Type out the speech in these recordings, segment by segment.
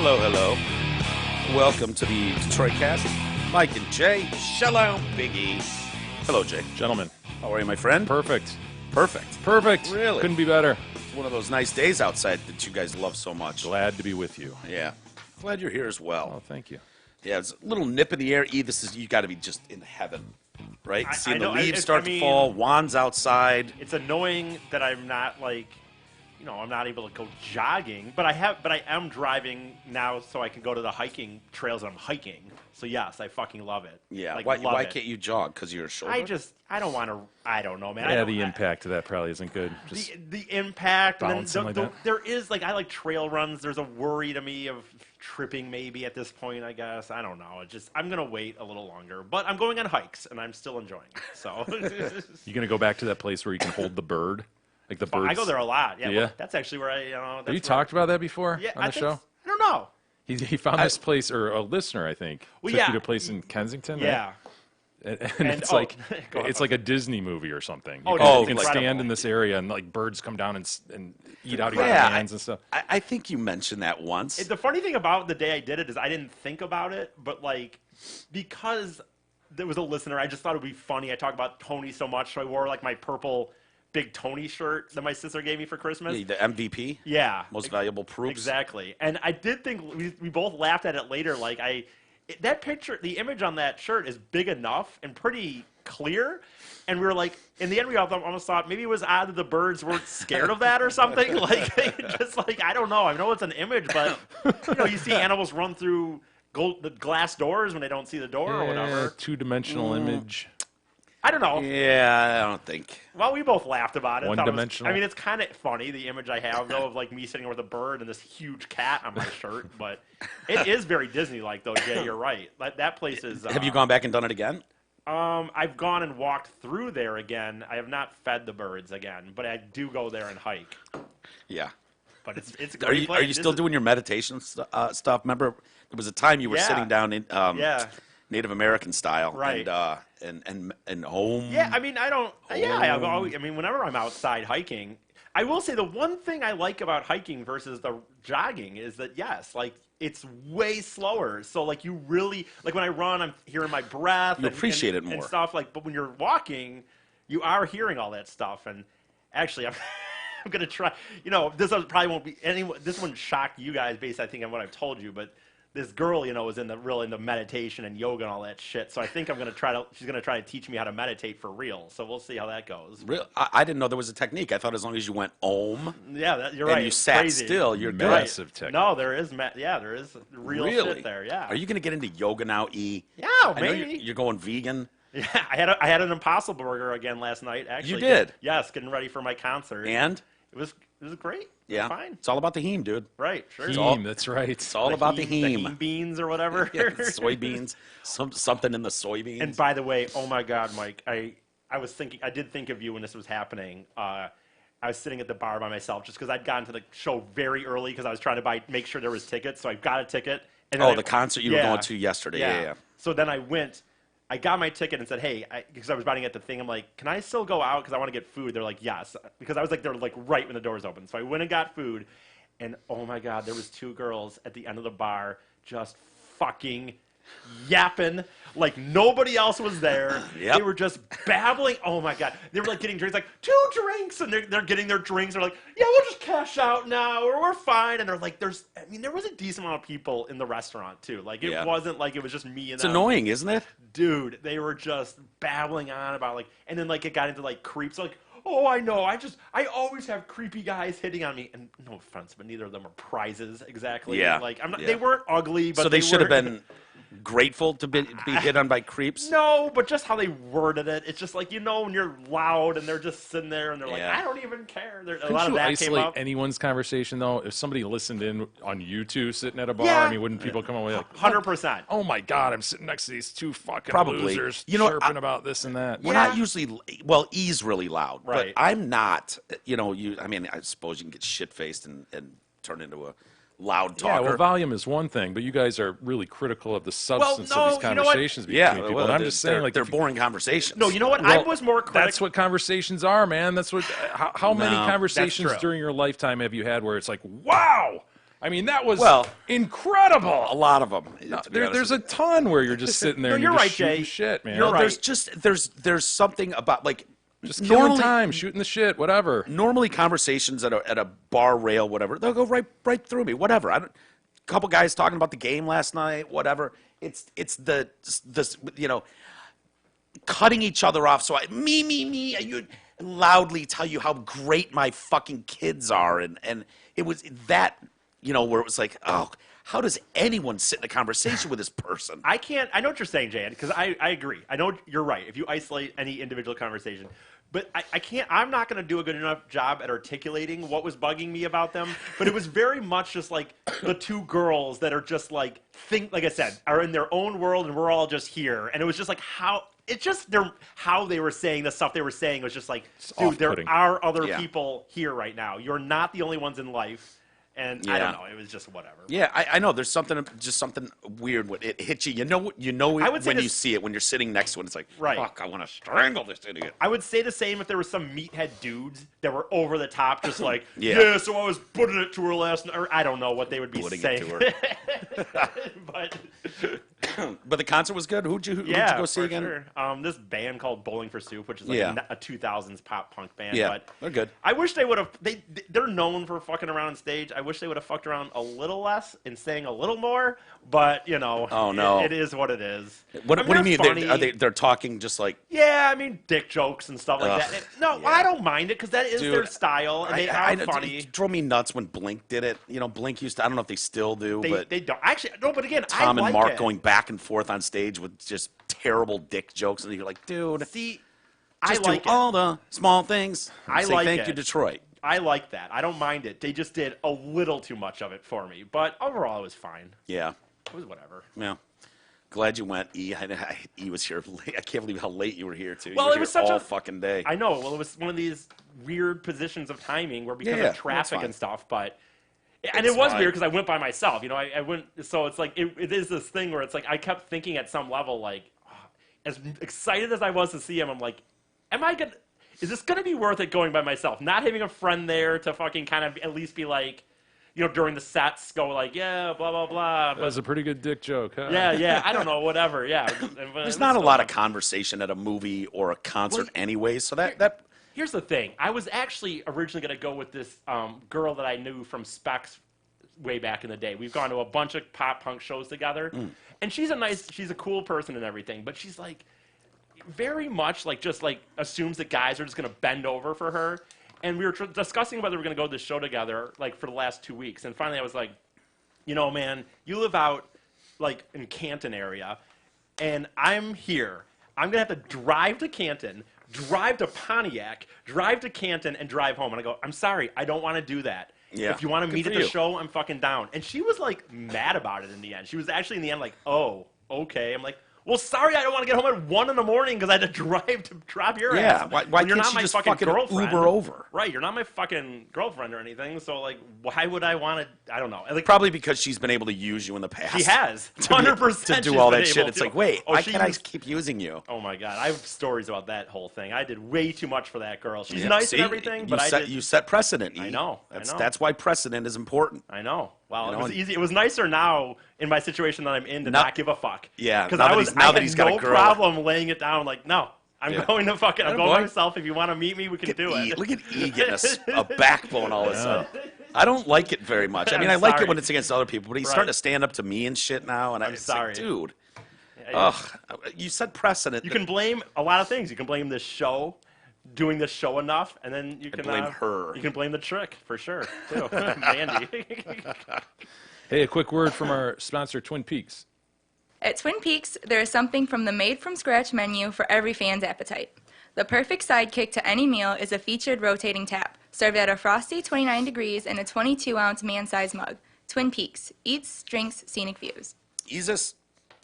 Hello, hello. Welcome to the Detroit Cast. Mike and Jay. Shalom, Biggie. Hello, Jay. Gentlemen. How are you, my friend? Perfect. Perfect. Perfect. Really? Couldn't be better. It's one of those nice days outside that you guys love so much. Glad to be with you. Yeah. Glad you're here as well. Oh, thank you. Yeah, it's a little nip in the air. This is, you got to be just in heaven, right? I Seeing the know, leaves I start to mean- fall, Juan's outside. It's annoying that I'm not I'm not able to go jogging, but I am driving now so I can go to the hiking trails that I'm hiking. So yes, I fucking love it. Yeah. Like, Why love it. can't you jog? Because you're a shoulder? I don't want to, I don't know, man. Yeah, the impact of that probably isn't good. Just The impact, and then bouncing like that. there is, I like trail runs. There's a worry to me of tripping maybe at this point, I guess. I don't know. I'm going to wait a little longer. But I'm going on hikes, and I'm still enjoying it. So you going to go back to that place where you can hold the bird? Like the birds. I go there a lot. Yeah, Yeah. well, that's actually where that's Have you where- talked about that before Yeah, on the show? I don't know. He found this place, or a listener, I think, Well, took yeah. you to a place in Kensington, right? Yeah. And it's oh, like go on. it's like a Disney movie or something. Oh, You no, can, it's you can incredible. stand in this area and like birds come down and eat out of your Yeah, hands and stuff. I think you mentioned that once. The funny thing about the day I did it is I didn't think about it, but because there was a listener, I just thought it would be funny. I talk about Tony so much, so I wore my purple big Tony shirt that my sister gave me for Christmas. The MVP? Yeah. Most valuable proofs? Exactly. And I did think we both laughed at it later. That picture, the image on that shirt is big enough and pretty clear. And we were like, in the end, we almost thought maybe it was odd that the birds weren't scared of that or something. I don't know. I know it's an image, but you see animals run through the glass doors when they don't see the door or whatever. Two-dimensional image. I don't know. Yeah, I don't think. Well, we both laughed about it. Thought it was- One-dimensional? I mean, it's kind of funny, the image I have, though, of me sitting with a bird and this huge cat on my shirt. But it is very Disney-like, though, Jay. You're right. That place is... Have you gone back and done it again? I've gone and walked through there again. I have not fed the birds again, but I do go there and hike. Yeah. But it's a Are great you, place. are you still doing your meditation stuff? Remember, there was a time you were Yeah. sitting down in Yeah. Native American style, Right. and home. Yeah, I mean, I don't. Yeah, I mean, whenever I'm outside hiking, I will say the one thing I like about hiking versus the jogging is that it's way slower. So you really when I run, I'm hearing my breath. You appreciate it more. and stuff. But when you're walking, you are hearing all that stuff. And actually, I'm gonna try. Probably won't be anyone. This wouldn't shock you guys based, I think, on what I've told you, but. This girl, is into meditation and yoga and all that shit. So I think she's gonna try to teach me how to meditate for real. So we'll see how that goes. Real, I didn't know there was a technique. I thought as long as you went om Yeah, you're and right. you It's sat crazy. still, you're good. Massive technique. No, there is. There is real Really? shit there. Yeah. Are you going to get into yoga now, E? Yeah, I know maybe. you're going vegan. Yeah, I had an Impossible Burger again last night. Actually, You did? Yes, getting ready for my concert. And? it was great. Yeah. Fine. It's all about the heme, dude. Right. Sure. Heme, that's right. It's all about the heme. beans or whatever. Yeah, soybeans. Something in the soybeans. And by the way, oh my God, Mike, I did think of you when this was happening. I was sitting at the bar by myself just because I'd gotten to the show very early because I was trying to make sure there was tickets. So I got a ticket. And then the concert you were going to yesterday. Yeah. So then I went. I got my ticket and said, hey, because I was about to get the thing, I'm like, can I still go out because I want to get food? They're like, yes. Because I was they're right when the doors open. So I went and got food. And oh my God, there was two girls at the end of the bar just fucking yapping like nobody else was there. Yep. They were just babbling. Oh my God. They were getting drinks, 2 drinks. And they're getting their drinks. They're like, yeah, we'll just cash out now or we're fine. And they're like, there was a decent amount of people in the restaurant too. It wasn't like it was just me and It's them. annoying, isn't it? Dude, they were just babbling on about and then it got into creeps. Oh, I know. I always have creepy guys hitting on me. And no offense, but neither of them are prizes exactly. Yeah. I'm not. Yeah. They weren't ugly, but So they should have were- been grateful to be hit on by creeps? No, but just how they worded it. It's just when you're loud and they're just sitting there and they're Yeah. like, I don't even care. A Couldn't lot of you that came isolate up. anyone's conversation, though? If somebody listened in on you two sitting at a bar, Yeah. I mean, wouldn't people come away like, 100%. oh my God, I'm sitting next to these two fucking Probably. losers You know, chirping about this and that? We're not usually, E's really loud, Right. but I'm not, I suppose you can get shit-faced and turn into a loud Yeah, talker. well, volume is one thing, but you guys are really critical of the substance no, of these you know what? conversations between yeah, people. well, And I'm just saying, they're if you- boring conversations. No, you know what? I well, was more critical. That's what conversations are, man. That's what. How many No, conversations that's true. during your lifetime have you had where it's like, wow, I mean, that was Well, incredible. A lot of them. There's a ton where you're just sitting there and you're you're right, just shooting Jay. shit, man. You're right. There's just there's something about like Just killing normally time, shooting the shit, whatever. normally conversations at a bar rail, whatever, they'll go right through me, whatever. I don't. Couple guys talking about the game last night, whatever. It's the cutting each other off. So me, you loudly tell you how great my fucking kids are, and it was that where it was like, oh, how does anyone sit in a conversation with this person? I know what you're saying, Jan, because I agree. I know you're right. If you isolate any individual conversation, but I can't. I'm not going to do a good enough job at articulating what was bugging me about them. But it was very much just like the two girls that are just like like I said, are in their own world, and we're all just here. And it was just like how they were saying the stuff they were saying was just like, dude, there off-putting. are other Yeah. people here right now. You're not the only ones in life. And I Yeah. don't know. It was just whatever. Yeah, I know. There's something weird when it hits you. You know I would say when you this- see it when you're sitting next to it. It's like, Right. fuck, I want to strangle this idiot. I would say the same if there was some meathead dudes that were over the top, just like, Yeah. yeah, so I was putting it to her last night. Or I don't know what they would be Putting it saying. to her. But But the concert was good. Who'd you yeah, go see for again? sure. This band called Bowling for Soup, which is like Yeah. a 2000s pop punk band. Yeah, but they're good. I wish they would have. They're known for fucking around on stage. I wish they would have fucked around a little less and saying a little more. But Oh, no. it is what it is. What I do you mean? they're funny. They're talking just like Yeah, I mean, dick jokes and stuff like Ugh, that. No, yeah. I don't mind it because that is Dude, their style, and they are funny. It drove me nuts when Blink did it. Blink used to. I don't know if they still do, but They don't actually. No, but again, Tom I and like Mark it. going back and forth on stage with just terrible dick jokes, and you're like, dude, See, just I like do it. all the small things. I Say like thank it. you, Detroit. I like that. I don't mind it. They just did a little too much of it for me, but overall, it was fine. Yeah, It was whatever. yeah. Glad you went, E. E was here late. I can't believe how late you were here too. Well, you were it was here such all a fucking day. I know. Well, it was one of these weird positions of timing where because Yeah, of traffic that's and stuff, but. And It's it was fine. weird because I went by myself. I went. So it's like it is this thing where it's like I kept thinking at some level like, as excited as I was to see him, I'm like, is this gonna be worth it going by myself? Not having a friend there to fucking kind of at least be like, during the sets go like, yeah, blah blah blah. That was a pretty good dick joke, huh? Yeah, I don't know, whatever. Yeah, There's not a lot of conversation at a movie or a concert, anyway. So that Here's the thing. I was actually originally going to go with this girl that I knew from Specs way back in the day. We've gone to a bunch of pop punk shows together, and she's a cool person and everything, but she's like very much like just like assumes that guys are just going to bend over for her. And we were discussing whether we're going to go to this show together like for the last 2 weeks, and finally I was like, man, you live out like in Canton area, and I'm here. I'm going to have to drive to Canton, drive to Pontiac, drive to Canton, and drive home. And I go, I'm sorry, I don't want to do that. Yeah. If you want to Good meet for at the you. show, I'm fucking down. And she was like mad about it in the end. She was actually in the end like, oh, okay. I'm like, well, sorry, I don't want to get home at 1 a.m. because I had to drive to drop your Yeah, ass. why When you're can't not she my just fucking fucking girlfriend. Uber over? Right, you're not my fucking girlfriend or anything. So like, why would I want to? I don't know. Like, probably because she's been able to use you in the past. she has to be- 100% to do she's all been that shit. able It's to. like, wait, Oh, why she can't I used- keep using you? Oh my god, I have stories about that whole thing. I did way too much for that girl. She's Yeah, nice see, and everything, but you set precedent. I E. know, I know. That's why precedent is important. I know. Well, You it know, was and- easy. It was nicer now in my situation that I'm in to Now- not give a fuck. Yeah, because now I that was. he's- now I that had he's got a no girl. problem laying it down. Like, no, I'm Yeah. going to fucking. I'm Atta going boy. by myself. If you want to meet me, we can do it. Look at E getting a backbone all of a sudden. I don't like it very much. I mean, I I'm like it sorry. when it's against other people, but he's Right. starting to stand up to me and shit now. And I'm it's sorry. like, dude, Yeah, you set precedent. You can blame a lot of things. You can blame this show, doing this show enough, and then you can blame her. You can blame the trick for sure too, Mandy. Hey, a quick word from our sponsor, Twin Peaks. At Twin Peaks, there is something from the made-from-scratch menu for every fan's appetite. The perfect sidekick to any meal is a featured rotating tap, served at a frosty 29 degrees in a 22-ounce man-sized mug. Twin Peaks, eats, drinks, scenic views. Isis,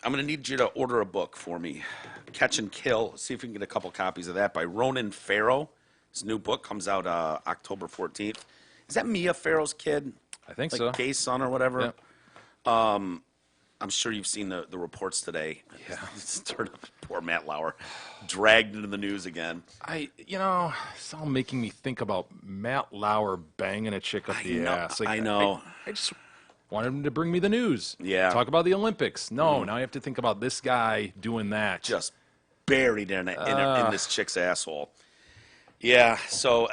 I'm going to need you to order a book for me. Catch and Kill. See if we can get a couple copies of that by Ronan Farrow. His new book comes out October 14th. Is that Mia Farrow's kid? I think Like so. gay son or whatever? Yeah. I'm sure you've seen the reports today. Yeah. Poor Matt Lauer. Dragged into the news again. It's all making me think about Matt Lauer banging a chick up the ass. I know. I just Wanted him to bring me the news. Yeah. Talk about the Olympics. No, now I have to think about this guy doing that. Just buried in this chick's asshole. Yeah, so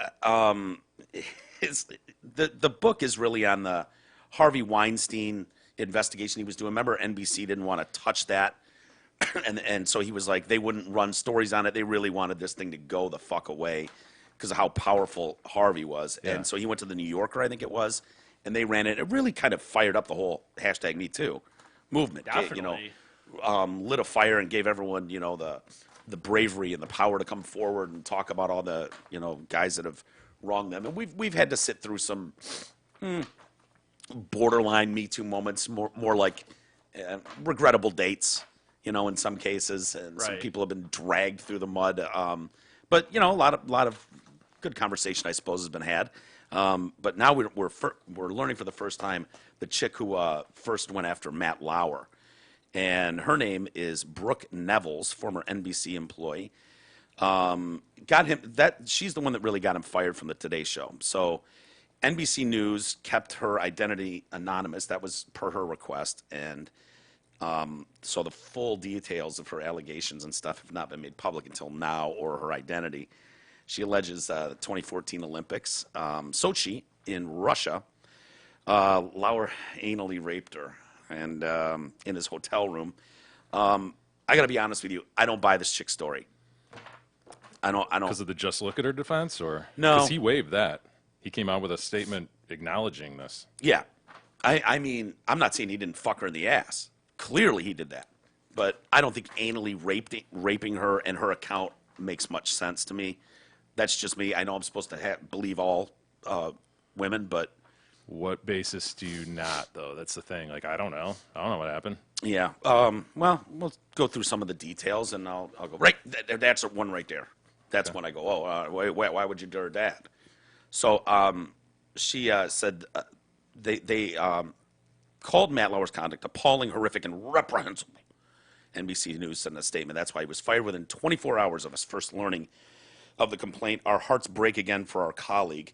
the book is really on the Harvey Weinstein investigation he was doing. Remember, NBC didn't want to touch that, and so he was like, they wouldn't run stories on it. They really wanted this thing to go the fuck away because of how powerful Harvey was. Yeah. And so he went to the New Yorker, I think it was, and they ran it. It really kind of fired up the whole hashtag Me Too movement. Definitely. Lit a fire and gave everyone, the bravery and the power to come forward and talk about all the, guys that have wronged them. And we've had to sit through some borderline Me Too moments, more like regrettable dates, in some cases, and some Right. people have been dragged through the mud. But a lot of good conversation, I suppose, has been had. But now we're learning for the first time the chick who first went after Matt Lauer. And her name is Brooke Nevels, former NBC employee. She's the one that really got him fired from the Today Show. So NBC News kept her identity anonymous. That was per her request. And so the full details of her allegations and stuff have not been made public until now, or her identity. She alleges the 2014 Olympics, Sochi in Russia, Lauer anally raped her. And in his hotel room. I got to be honest with you. I don't buy this chick's story. I don't. Because of the just look at her defense, or No. because he waived that. He came out with a statement acknowledging this. Yeah. I mean, I'm not saying he didn't fuck her in the ass. Clearly he did that. But I don't think anally raping her and her account makes much sense to me. That's just me. I know I'm supposed to believe all women, but What basis do you not, though? That's the thing. Like, I don't know. I don't know what happened. yeah. Well, we'll go through some of the details, and I'll go right. That's one right there. That's when I go. Oh, why would you do her that? So she said they called Matt Lauer's conduct appalling, horrific, and reprehensible. NBC News said in a statement. That's why he was fired within 24 hours of us first learning of the complaint. Our hearts break again for our colleague.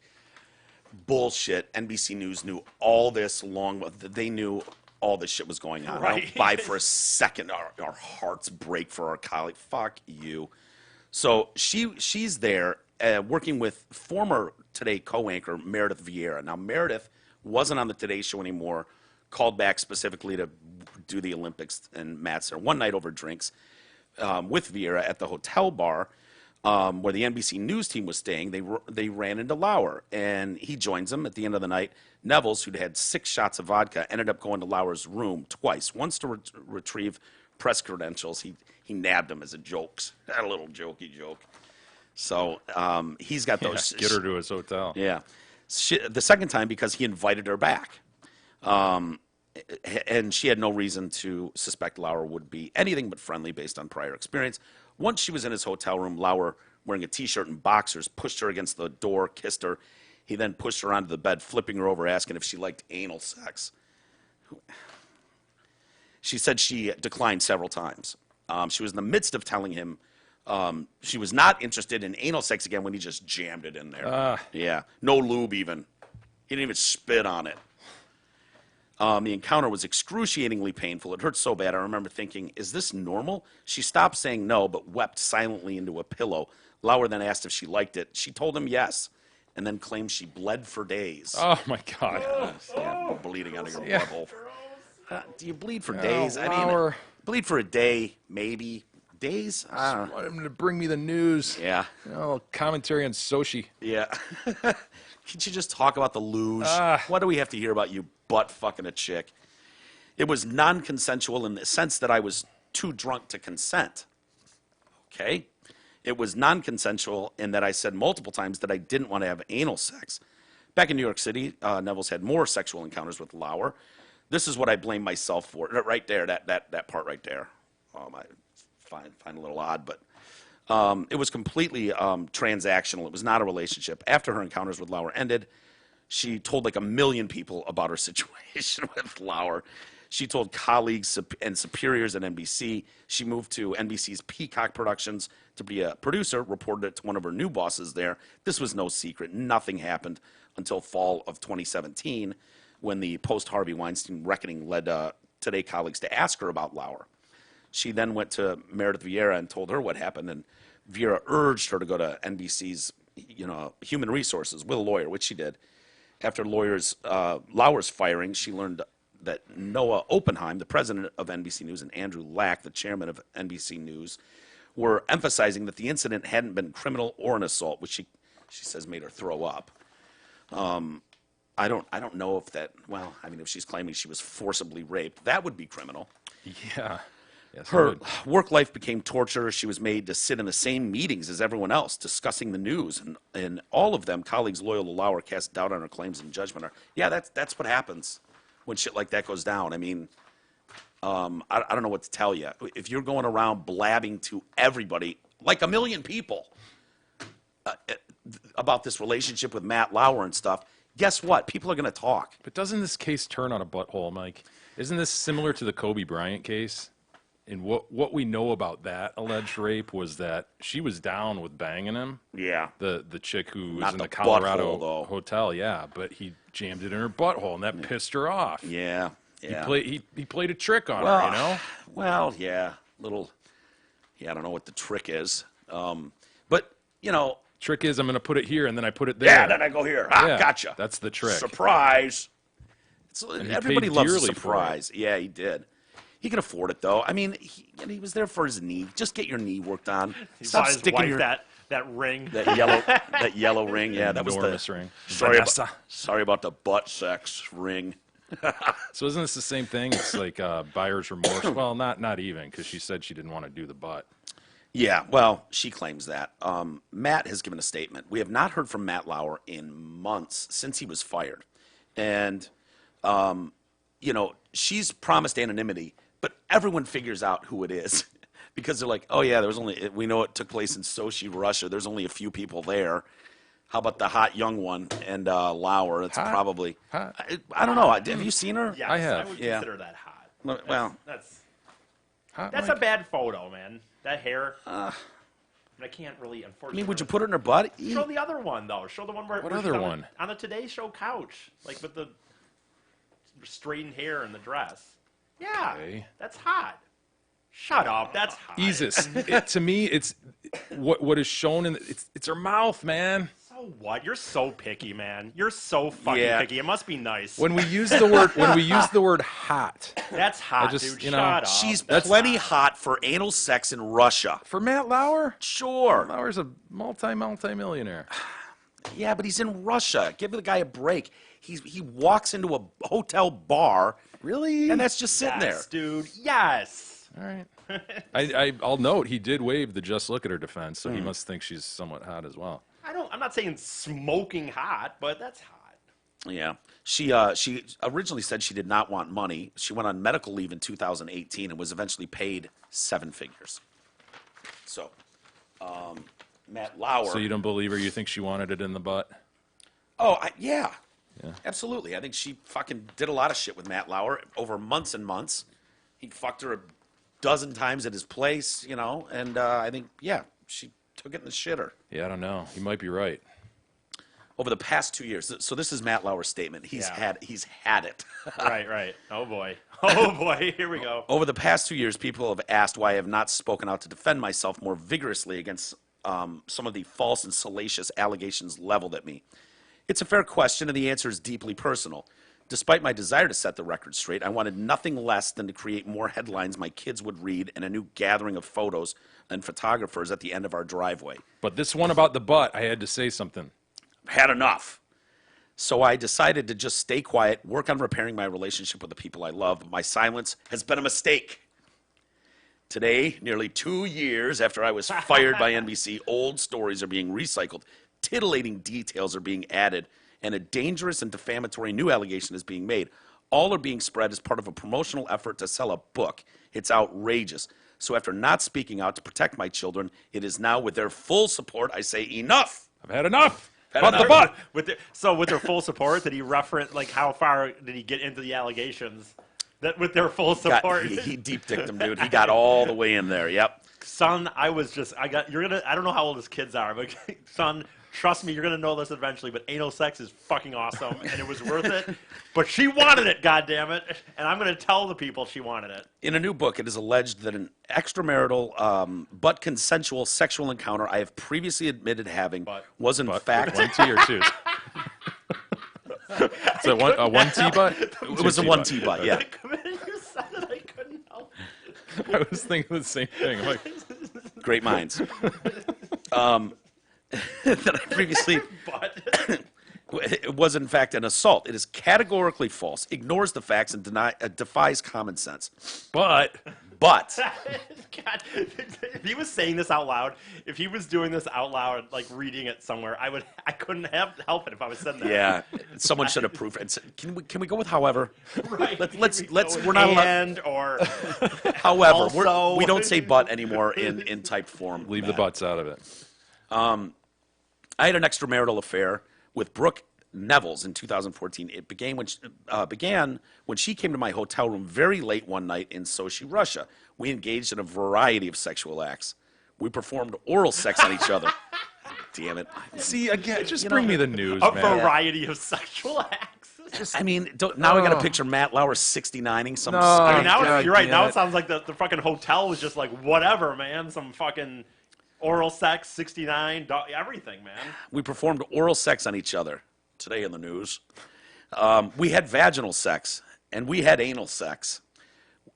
Bullshit. NBC News knew all this they knew all this shit was going on. I Right. don't buy for a second our hearts break for our colleague. Fuck you. So she's there working with former Today co-anchor Meredith Vieira. Now, Meredith wasn't on the Today Show anymore, called back specifically to do the Olympics, and Matt's there one night over drinks with Vieira at the hotel bar where the NBC News team was staying. They ran into Lauer, and he joins them at the end of the night. Nevels, who'd had 6 shots of vodka, ended up going to Lauer's room twice. Once to retrieve press credentials. He nabbed him as a joke. That little jokey joke. So he's got those. Get her to his hotel. Yeah. The second time because he invited her back. And she had no reason to suspect Lauer would be anything but friendly based on prior experience. Once she was in his hotel room, Lauer, wearing a T-shirt and boxers, pushed her against the door, kissed her. He then pushed her onto the bed, flipping her over, asking if she liked anal sex. She said she declined several times. She was in the midst of telling him she was not interested in anal sex again when he just jammed it in there. Yeah. No lube even. He didn't even spit on it. The encounter was excruciatingly painful. It hurt so bad, I remember thinking, is this normal? She stopped saying no, but wept silently into a pillow. Lauer then asked if she liked it. She told him yes, and then claimed she bled for days. Oh, my God. Yeah, bleeding out of your Yeah. butthole. Do you bleed for days? I mean, Lauer. bleed for a day, maybe. Days? I don't know. Want him to bring me the news. Yeah. Commentary on Sochi. Yeah. Can't you just talk about the luge? Why do we have to hear about you butt fucking a chick? It was non-consensual in the sense that I was too drunk to consent. Okay? It was non-consensual in that I said multiple times that I didn't want to have anal sex. Back in New York City, Nevels had more sexual encounters with Lauer. This is what I blame myself for. Right there, that part right there. I find a little odd, but it was completely transactional. It was not a relationship. After her encounters with Lauer ended, she told like 1 million people about her situation with Lauer. She told colleagues and superiors at NBC. She moved to NBC's Peacock Productions to be a producer, reported it to one of her new bosses there. This was no secret. Nothing happened until fall of 2017 when the post-Harvey Weinstein reckoning led Today colleagues to ask her about Lauer. She then went to Meredith Vieira and told her what happened, and Vieira urged her to go to NBC's, Human Resources with a lawyer, which she did. After Lauer's firing, she learned that Noah Oppenheim, the president of NBC News, and Andrew Lack, the chairman of NBC News, were emphasizing that the incident hadn't been criminal or an assault, which she says made her throw up. I don't know if that. Well, I mean, if she's claiming she was forcibly raped, that would be criminal. Yeah. Yes, it Her would. work life became torture. She was made to sit in the same meetings as everyone else, discussing the news, and all of them, colleagues loyal to Lauer, cast doubt on her claims and judgment her. Yeah, that's what happens when shit like that goes down. I mean, I don't know what to tell you. If you're going around blabbing to everybody, like a million people, about this relationship with Matt Lauer and stuff, guess what? People are going to talk. But doesn't this case turn on a butthole, Mike? Isn't this similar to the Kobe Bryant case? And what we know about that alleged rape was that she was down with banging him. Yeah. The chick who was Not in the the Colorado butthole, though. hotel, yeah, but he jammed it in her butthole, and that pissed her off. Yeah. Yeah. He played a trick on her, you know? Well, yeah. I don't know what the trick is. But, Trick is I'm going to put it here, and then I put it there. yeah, then I go here. Ah, Yeah, gotcha. that's the trick. Surprise. he Everybody paid loves a dearly for it. surprise. Yeah, he did. He can afford it, though. I mean, he was there for his knee. Just get your knee worked on. He Stop bought his sticking wife your that ring. that yellow ring. Yeah, that was Enormous the ring. Sorry about the butt sex ring. So isn't this the same thing? It's like buyer's remorse. Well, not even, because she said she didn't want to do the butt. Yeah, well, she claims that. Matt has given a statement. We have not heard from Matt Lauer in months since he was fired. And, she's promised anonymity, but everyone figures out who it is because they're like, oh, yeah, we know it took place in Sochi, Russia. There's only a few people there. How about the hot young one and Lauer? It's Hot? probably. Hot? I don't know. Have you seen her? Yes, I have. I would Yeah. consider that hot. Well, That's Hot, that's Mike? a bad photo, man. That hair. I can't really, I unfortunately. mean, would you put her in her butt? Show the other one though. Show the one where. What where she's other on the- one? on the Today Show couch, like with the straightened hair and the dress. Yeah, Okay. that's hot. Shut up. That's hot. Jesus. To me, it's what is shown in it's her mouth, man. So what? You're so picky, man. You're so fucking Yeah. picky. It must be nice. When we use the word hot That's hot, just, dude. you know, Shut up. She's That's plenty hot for anal sex in Russia. for Matt Lauer, Sure. Lauer's a multi-millionaire. Yeah, but he's in Russia. Give the guy a break. He walks into a hotel bar, Really? and that's just sitting Yes, dude. Yes. All right. I'll note he did waive the just look at her defense, so he must think she's somewhat hot as well. I'm not saying smoking hot, but that's hot. there. Yeah. She originally said she did not want money. She went on medical leave in 2018 and was eventually paid 7 figures. So, Matt Lauer. So you don't believe her? You think she wanted it in the butt? Oh, yeah. Absolutely. I think she fucking did a lot of shit with Matt Lauer over months and months. He fucked her a dozen times at his place, and I think, yeah, she took it in the shitter. Yeah, I don't know. You might be right. Over the past 2 years, so this is Matt Lauer's statement. He's Yeah. had it. Right. Oh boy. Oh boy. Here we go. Over the past 2 years, people have asked why I have not spoken out to defend myself more vigorously against some of the false and salacious allegations leveled at me. It's a fair question, and the answer is deeply personal. Despite my desire to set the record straight, I wanted nothing less than to create more headlines my kids would read and a new gathering of photos and photographers at the end of our driveway. But this one about the butt, I had to say something. Had enough. So I decided to just stay quiet, work on repairing my relationship with the people I love. My silence has been a mistake. Today, nearly 2 years after I was fired by NBC, old stories are being recycled, titillating details are being added, and a dangerous and defamatory new allegation is being made. All are being spread as part of a promotional effort to sell a book. It's outrageous. So after not speaking out to protect my children, it is now with their full support I say enough. I've had enough. Had About the enough. butt. With their full support, did he reference like how far did he get into the allegations? That with their full support, He deep dicked him, dude. He got all the way in there. Yep. son, I don't know how old his kids are, but son, trust me, you're gonna know this eventually, but anal sex is fucking awesome, and it was worth it. But she wanted it, goddammit, and I'm gonna tell the people she wanted it. In a new book, it is alleged that an extramarital but consensual sexual encounter I have previously admitted having was in fact... One T or two? Is it a 1T butt? It was a 1T butt, yeah. You said it, I couldn't help it. I was thinking the same thing. I'm like, Great minds. That I previously... But It was, in fact, an assault. It is categorically false, ignores the facts, and defies common sense. but But God, if he was saying this out loud, if he was doing this out loud, like reading it somewhere, I couldn't help it if I was saying that. yeah, someone should approve it. Can we go with however? Right. Let's we're not allowed. And or However, also- we don't say but anymore in typed form. leave the Matt. butts out of it. I had an extramarital affair with Brooke Nevels in 2014. It began when she came to my hotel room very late one night in Sochi, Russia. We engaged in a variety of sexual acts. We performed oral sex on each other. Damn it. See, again, just bring me the news, a man. variety of sexual acts. I mean, now I got to picture Matt Lauer 69ing some. No. I mean, now God you're right. damn Now it. it sounds like the fucking hotel was just like whatever, man. Some fucking oral sex, 69, everything, man. We performed oral sex on each other. Today in the news. We had vaginal sex, and we had anal sex.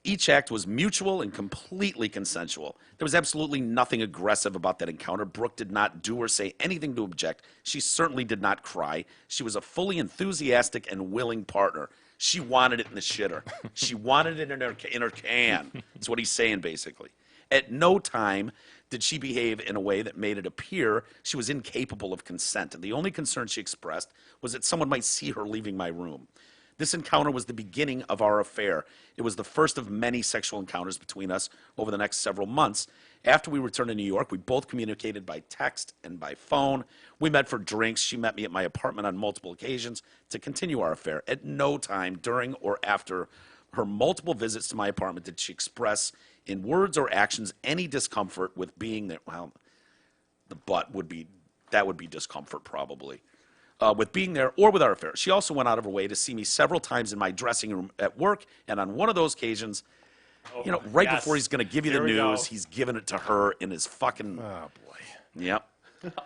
Each act was mutual and completely consensual. There was absolutely nothing aggressive about that encounter. Brooke did not do or say anything to object. She certainly did not cry. She was a fully enthusiastic and willing partner. She wanted it in the shitter. She wanted it in her can. That's what he's saying, basically. At no time did she behave in a way that made it appear she was incapable of consent. And the only concern she expressed was that someone might see her leaving my room. This encounter was the beginning of our affair. It was the first of many sexual encounters between us over the next several months. After we returned to New York, we both communicated by text and by phone. We met for drinks. She met me at my apartment on multiple occasions to continue our affair. At no time during or after her multiple visits to my apartment did she express in words or actions any discomfort with being there. Well, the butt would be discomfort probably. With being there or with our affair. She also went out of her way to see me several times in my dressing room at work, and on one of those occasions, right yes. before he's going to give you the Here we go. news, he's giving it to her in his fucking... Oh boy. Yep.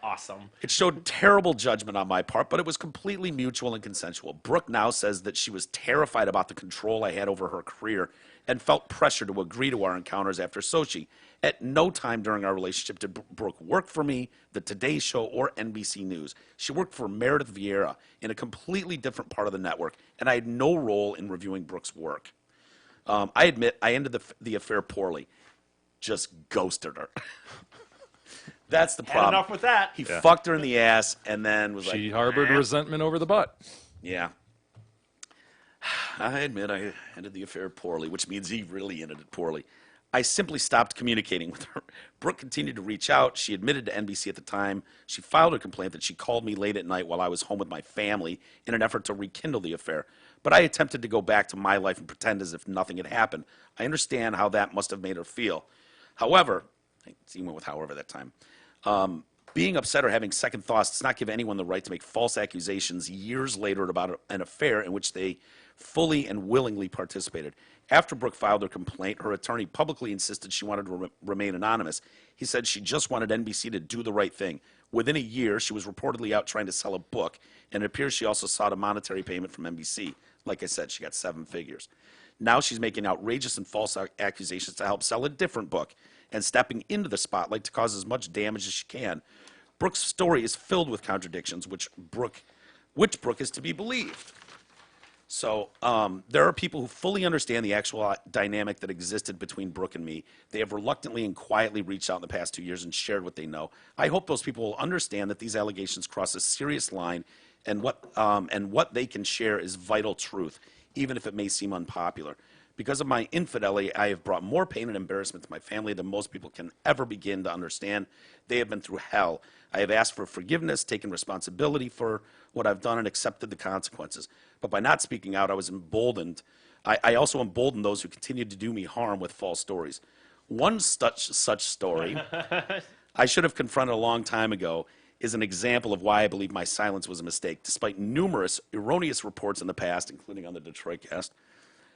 Awesome. It showed terrible judgment on my part, but it was completely mutual and consensual. Brooke now says that she was terrified about the control I had over her career and felt pressure to agree to our encounters after Sochi. At no time during our relationship did Brooke work for me, The Today Show, or NBC News. She worked for Meredith Vieira in a completely different part of the network, and I had no role in reviewing Brooke's work. I admit I ended the affair poorly. Just ghosted her. That's the Had problem. enough with that. He fucked her in the ass and then was She like, harbored resentment over the butt. yeah. I admit I ended the affair poorly, which means he really ended it poorly. I simply stopped communicating with her. Brooke continued to reach out. She admitted to NBC at the time. She filed a complaint that she called me late at night while I was home with my family in an effort to rekindle the affair. But I attempted to go back to my life and pretend as if nothing had happened. I understand how that must have made her feel. However, he went with however that time. Being upset or having second thoughts does not give anyone the right to make false accusations years later about an affair in which they fully and willingly participated. After Brooke filed her complaint, her attorney publicly insisted she wanted to remain anonymous. He said she just wanted NBC to do the right thing. Within a year, she was reportedly out trying to sell a book, and it appears she also sought a monetary payment from NBC. Like I said, she got 7 figures. Now she's making outrageous and false accusations to help sell a different book and stepping into the spotlight to cause as much damage as she can. Brooke's story is filled with contradictions, which Brooke is to be believed. So there are people who fully understand the actual dynamic that existed between Brooke and me. They have reluctantly and quietly reached out in the past 2 years and shared what they know. I hope those people will understand that these allegations cross a serious line, and what they can share is vital truth, even if it may seem unpopular. Because of my infidelity, I have brought more pain and embarrassment to my family than most people can ever begin to understand. They have been through hell. I have asked for forgiveness, taken responsibility for what I've done, and accepted the consequences. But by not speaking out, I was emboldened. I also emboldened those who continued to do me harm with false stories. One such story I should have confronted a long time ago is an example of why I believe my silence was a mistake. Despite numerous erroneous reports in the past, including on the Detroit cast,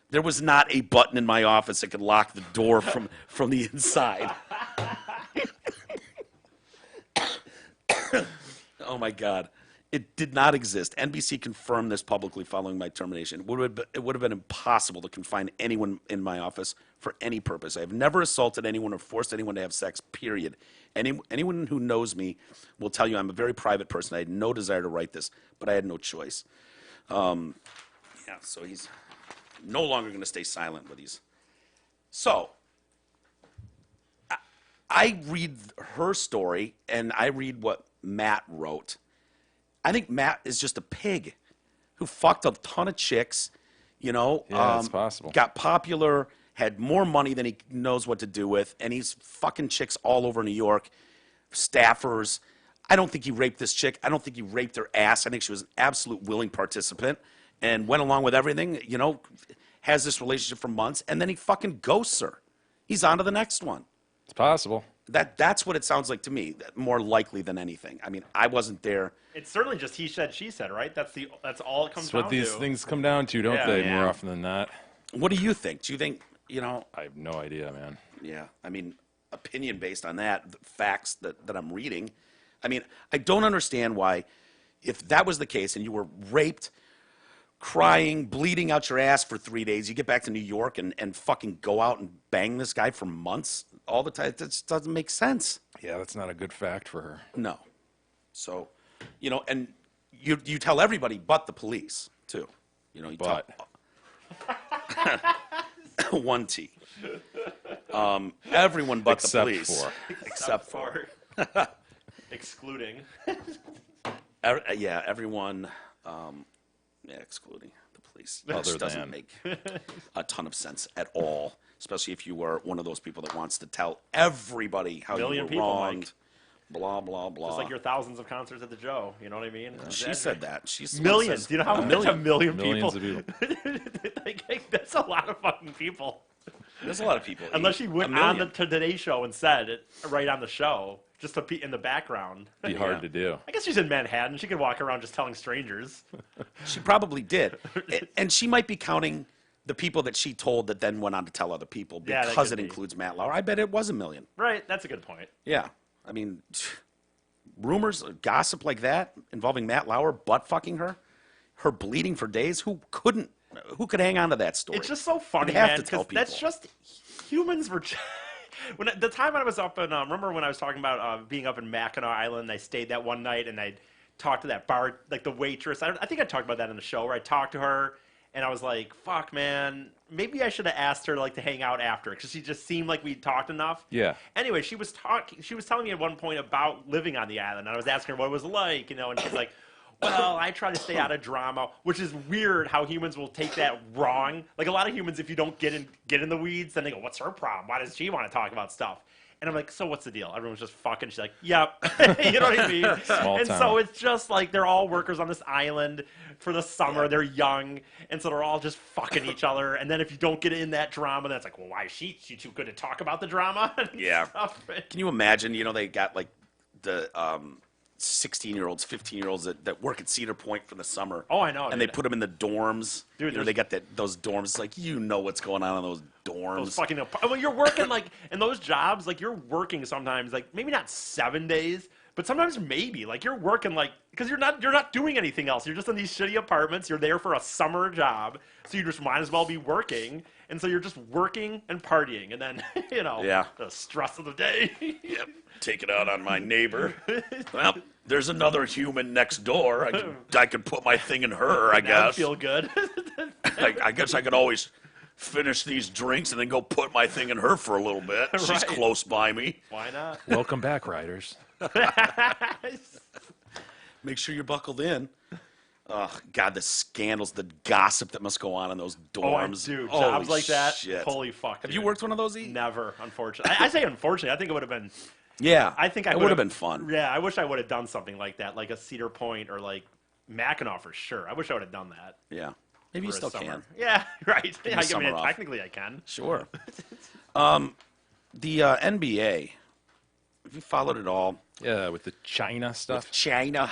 there was not a button in my office that could lock the door from the inside. Oh, my God. It did not exist. NBC confirmed this publicly following my termination. It would have been impossible to confine anyone in my office for any purpose. I have never assaulted anyone or forced anyone to have sex, period. Anyone who knows me will tell you I'm a very private person. I had no desire to write this, but I had no choice. Yeah, so he's no longer going to stay silent with these. So, I read her story, and I read what Matt wrote. I think Matt is just a pig who fucked a ton of chicks, you know. Yeah, it's possible. Got popular, had more money than he knows what to do with, and he's fucking chicks all over New York, staffers. I don't think he raped this chick. I don't think he raped her ass. I think she was an absolute willing participant and went along with everything, you know, has this relationship for months, and then he fucking ghosts her. He's on to the next one. It's possible. That's what it sounds like to me, more likely than anything. I mean, I wasn't there. It's certainly just he said, she said, right? That's all it comes That's down what these to. things come down to, don't Yeah. they? Yeah. More often than not. What do you think? Do you think, you know, I have no idea, man. yeah, I mean, opinion based on that, the facts that I'm reading. I mean, I don't understand why, if that was the case and you were raped, crying, bleeding out your ass for 3 days, you get back to New York and fucking go out and bang this guy for months all the time. It just doesn't make sense. Yeah, that's not a good fact for her. No. So, you know, and you tell everybody but the police, too. You know, you But. tell one T. Everyone but the Except police. for. Except for. excluding. Yeah, everyone, yeah, excluding the police. It Other just doesn't than. make a ton of sense at all, especially if you were one of those people that wants to tell everybody how you Million were people, wronged. Mike. Blah, blah, blah. Just like your thousands of concerts at the Joe. You know what I mean? She said that. She's Millions. Do you know how much a million Millions people? of people. like, that's a lot of fucking people. There's a lot of people. Unless she A went on the million. Today Show and said it right on the show, just to be in the background. Be hard Yeah. to do. I guess she's in Manhattan. She could walk around just telling strangers. She probably did. And she might be counting the people that she told that then went on to tell other people Yeah, that because could it be. includes Matt Lauer. I bet it was a million. Right. That's a good point. Yeah. I mean, rumors, gossip like that involving Matt Lauer butt fucking her bleeding for days. Who could hang on to that story? It's just so funny, You'd have man. to tell 'Cause that's people. just humans were. When the time I was up in, remember when I was talking about being up in Mackinac Island? I stayed that one night and I talked to that bar, like the waitress. I think I talked about that in the show where I talked to her and I was like, "Fuck, man, maybe I should have asked her like to hang out after because she just seemed like we'd talked enough." Yeah. Anyway, she was telling me at one point about living on the island. I was asking her what it was like, you know, and she's like, well, I try to stay out of drama, which is weird how humans will take that wrong. Like a lot of humans, if you don't get in the weeds, then they go, what's her problem? Why does she want to talk about stuff? And I'm like, so what's the deal? Everyone's just fucking. She's like, yep. You know what I mean? Small and town. so it's just like they're all workers on this island for the summer. They're young. And so they're all just fucking each other. And then if you don't get in that drama, then it's like, well, why is she too good to talk about the drama? And Yeah. stuff. Can you imagine? You know, they got like the 16-year-olds, 15-year-olds that work at Cedar Point for the summer. Oh, I know, And they dude. put them in the dorms. Dude, you know, there's- they got those dorms. It's like, you know what's going on in those dorms. Those fucking, well, you're working like in those jobs, like you're working sometimes, like maybe not 7 days, but sometimes maybe like you're working like because you're not doing anything else. You're just in these shitty apartments. You're there for a summer job, so you just might as well be working. And so you're just working and partying, and then Yeah. the stress of the day. Yep. Take it out on my neighbor. Well, there's another human next door. I could put my thing in her, I That would guess. feel good. I guess I could always finish these drinks and then go put my thing in her for a little bit. She's Right. close by me. Why not? Welcome back, riders. Make sure you're buckled in. Oh, God, the scandals, the gossip that must go on in those dorms. Dude, Holy jobs like that. shit. Holy fuck. Have dude. you worked one of those, E? Never, unfortunately. I say unfortunately. I think it would have been. Yeah. I think I it would have been fun. Yeah, I wish I would have done something like that, like a Cedar Point or like Mackinac for sure. I wish I would have done that. Yeah. Maybe you for a still summer. can. Yeah, right. Yeah, I summer mean, off. technically I can. Sure. The NBA, have you followed it all? Yeah, with the China stuff. China.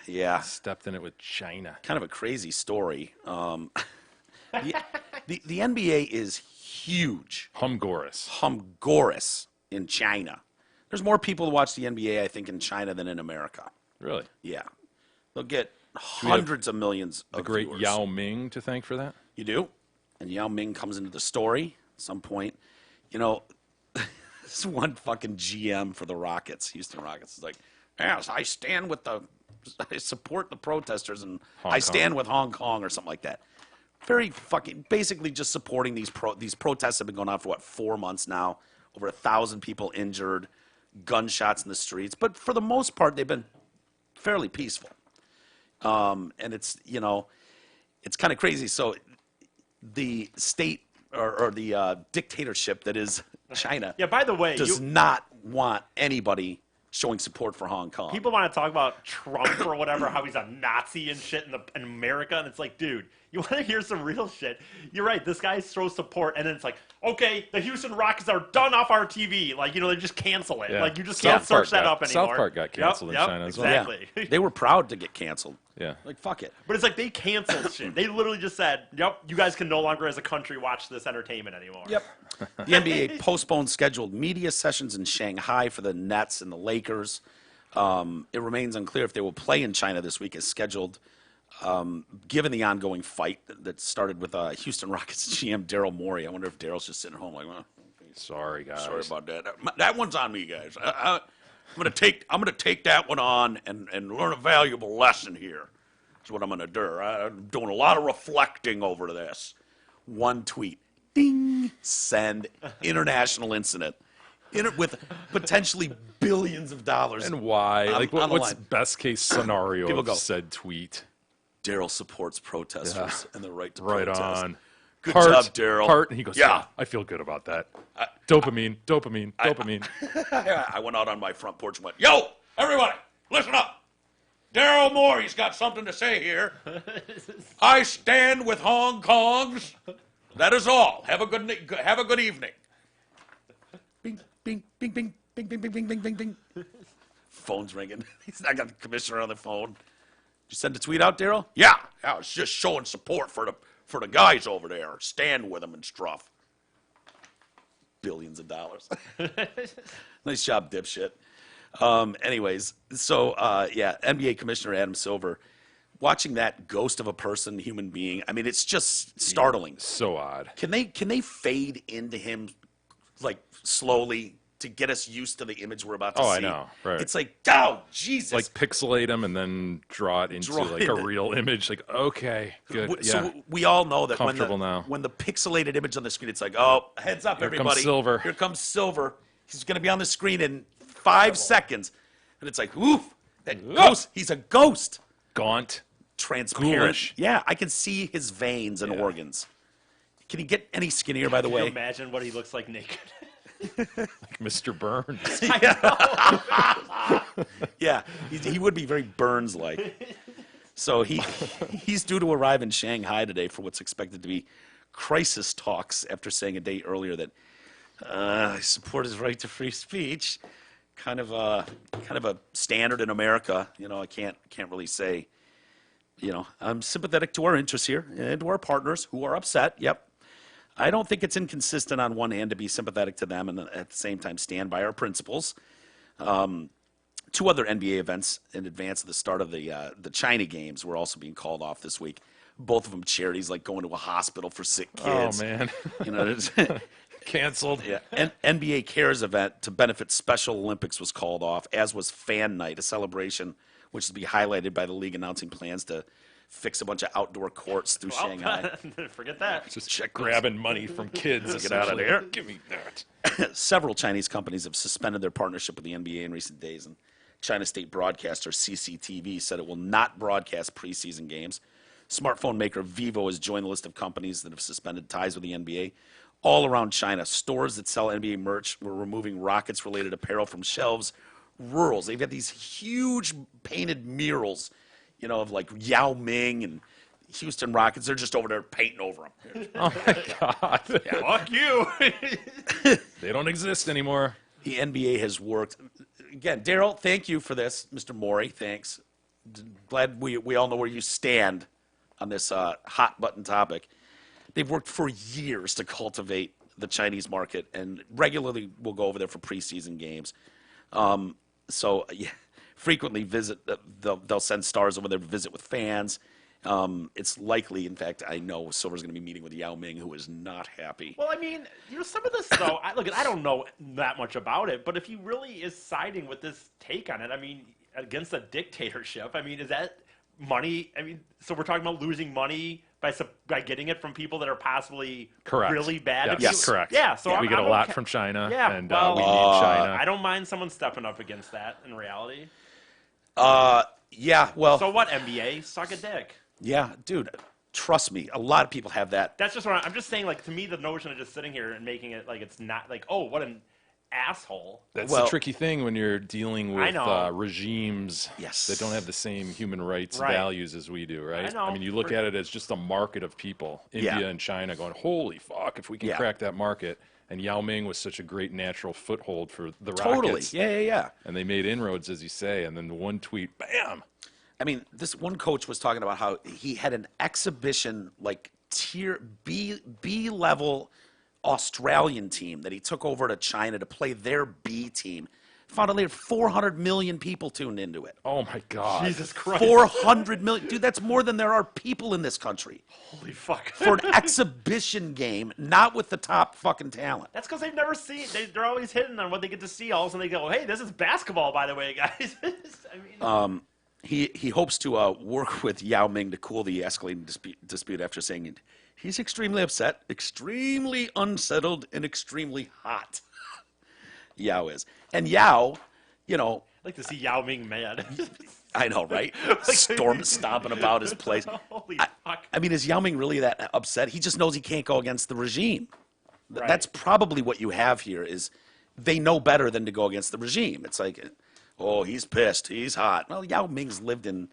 Yeah, Stepped in it with China. kind of a crazy story. The NBA is huge, humongous in China. There's more people who watch the NBA, I think, in China than in America. Really? Yeah, they'll get hundreds of millions of The great viewers. Yao Ming to thank for that? You do, and Yao Ming comes into the story at some point. You know, this one fucking GM for the Rockets, Houston Rockets, is like, yes, I support the protesters, and I stand with Hong Kong or something like that. Very fucking, basically just supporting these protests have been going on for 4 months now. Over 1,000 people injured, gunshots in the streets, but for the most part, they've been fairly peaceful. And it's, you know, it's kind of crazy. So the state or the dictatorship that is China Yeah, by the way, does not want anybody showing support for Hong Kong. people want to talk about Trump or whatever, how he's a Nazi and shit in America, and it's like, dude, you want to hear some real shit? You're right. This guy throws support, and then it's like, okay, the Houston Rockets are done off our TV. Like, you know, they just cancel it. Yeah. Like, you just South can't search Park that up anymore. South Park got canceled in China as well. Exactly. Yeah. They were proud to get canceled. Yeah. Like, fuck it. But it's like they canceled shit. They literally just said, yep, you guys can no longer as a country watch this entertainment anymore. Yep. The NBA postponed scheduled media sessions in Shanghai for the Nets and the Lakers. It remains unclear if they will play in China this week as scheduled, given the ongoing fight that started with Houston Rockets GM Daryl Morey. I wonder if Daryl's just sitting at home like, well, Sorry, guys. sorry about that. That one's on me, guys. I'm gonna take that one on and learn a valuable lesson here. That's what I'm gonna do. I'm doing a lot of reflecting over this. One tweet, ding, send, international incident, with potentially billions of dollars. And why? on- Like, on the what's line. best case scenario People of go. said tweet? Daryl supports protesters and the right to Right protest. on. Good Heart, job, Daryl. Heart, and he goes, Yeah. yeah, I feel good about that. Dopamine. I went out on my front porch and went, yo, everybody, listen up. Daryl Morey's got something to say here. I stand with Hong Kongs. That is all. Have a good evening. Bing, bing, bing, bing, bing, bing, bing, bing, bing, bing, bing. Phone's ringing. I got the commissioner on the phone. Did you send a tweet out, Daryl? Yeah. I was just showing support for the guys over there. Stand with them and stuff. Billions of dollars. Nice job, dipshit. Anyways, so yeah, NBA Commissioner Adam Silver, watching that ghost of a person, human being. I mean, it's just startling. So odd. Can they fade into him like slowly to get us used to the image we're about to see? Oh, I know, right. It's like, oh, Jesus. Like pixelate them and then draw it into like a real image. Like, okay, good. So Yeah. we all know that Comfortable now. when the pixelated image on the screen, it's like, oh, heads up, Here comes everybody. Silver. Here comes Silver. He's going to be on the screen in 5 seconds. And it's like, oof, that ghost. He's a ghost. Gaunt. Transparent. Ghoulish. Yeah, I can see his veins and organs. Can he get any skinnier, by the Can you way? imagine what he looks like naked? Like Mr. Burns. Yeah, he would be very Burns-like. So he's due to arrive in Shanghai today for what's expected to be crisis talks after saying a day earlier that I support his right to free speech. Kind of a standard in America. You know, I can't really say. You know, I'm sympathetic to our interests here and to our partners who are upset. Yep. I don't think it's inconsistent on one hand to be sympathetic to them and at the same time stand by our principles. 2 other NBA events in advance of the start of the China games were also being called off this week. Both of them charities, like going to a hospital for sick kids. Oh, man. You know, it's- Canceled. yeah. NBA Cares event to benefit Special Olympics was called off, as was Fan Night, a celebration which will be highlighted by the league announcing plans to fix a bunch of outdoor courts through Shanghai. Forget that. Just grabbing money from kids. Get out of essentially. there. Give me that. Several Chinese companies have suspended their partnership with the NBA in recent days, and China state broadcaster CCTV said it will not broadcast preseason games. Smartphone maker Vivo has joined the list of companies that have suspended ties with the NBA. All around China, stores that sell NBA merch were removing Rockets-related apparel from shelves. Rurals, they've got these huge painted murals, you know, of like Yao Ming and Houston Rockets. They're just over there painting over them. Oh, my God. Fuck you. They don't exist anymore. The NBA has worked again, Daryl, thank you for this, Mr. Maury. Thanks. Glad we all know where you stand on this hot button topic. They've worked for years to cultivate the Chinese market, and regularly will go over there for preseason games. So yeah, frequently visit. They'll send stars over there to visit with fans. It's likely, in fact, I know Silver's going to be meeting with Yao Ming, who is not happy. Well, I mean, some of this though. I don't know that much about it, but if he really is siding with this take on it, I mean, against a dictatorship, I mean, is that money? I mean, so we're talking about losing money by getting it from people that are possibly Correct. really bad. Yes, correct. Yeah, so we get a lot okay. from China, Yeah, and well, we need China. I don't mind someone stepping up against that in reality. Yeah, well, So what, NBA? Suck a dick. yeah, dude, trust me, a lot of people have that. That's just what I'm just saying. Like, to me, the notion of just sitting here and making it like it's not like, oh, what an asshole. That's Well- the tricky thing when you're dealing I with know. regimes Yes. that don't have the same human rights Right. values as we do, right? I know. mean, you look at it as just a market of people, India Yeah. and China, going, holy fuck, if we can Yeah. crack that market. And Yao Ming was such a great natural foothold for the Totally, Rockets. yeah. And they made inroads, as you say, and then the one tweet, bam! I mean, this one coach was talking about how he had an exhibition, like tier B level Australian team that he took over to China to play their B team. Found out later 400 million people tuned into it. Oh my God. Jesus Christ. 400 million, dude. That's more than there are people in this country Holy fuck. for an exhibition game, not with the top fucking talent. That's because they've never seen. They're always hitting on what they get to see. All of a sudden they go, "Hey, this is basketball, by the way, guys." I mean, He hopes to work with Yao Ming to cool the escalating dispute after saying he's extremely upset, extremely unsettled, and extremely hot. Yao is. And Yao, you know, I like to see Yao Ming mad. I know, right? Stomping about his place. Holy I, fuck. I mean, is Yao Ming really that upset? He just knows he can't go against the regime. Right. That's probably what you have here is they know better than to go against the regime. It's like, oh, he's pissed. He's hot. Well, Yao Ming's lived in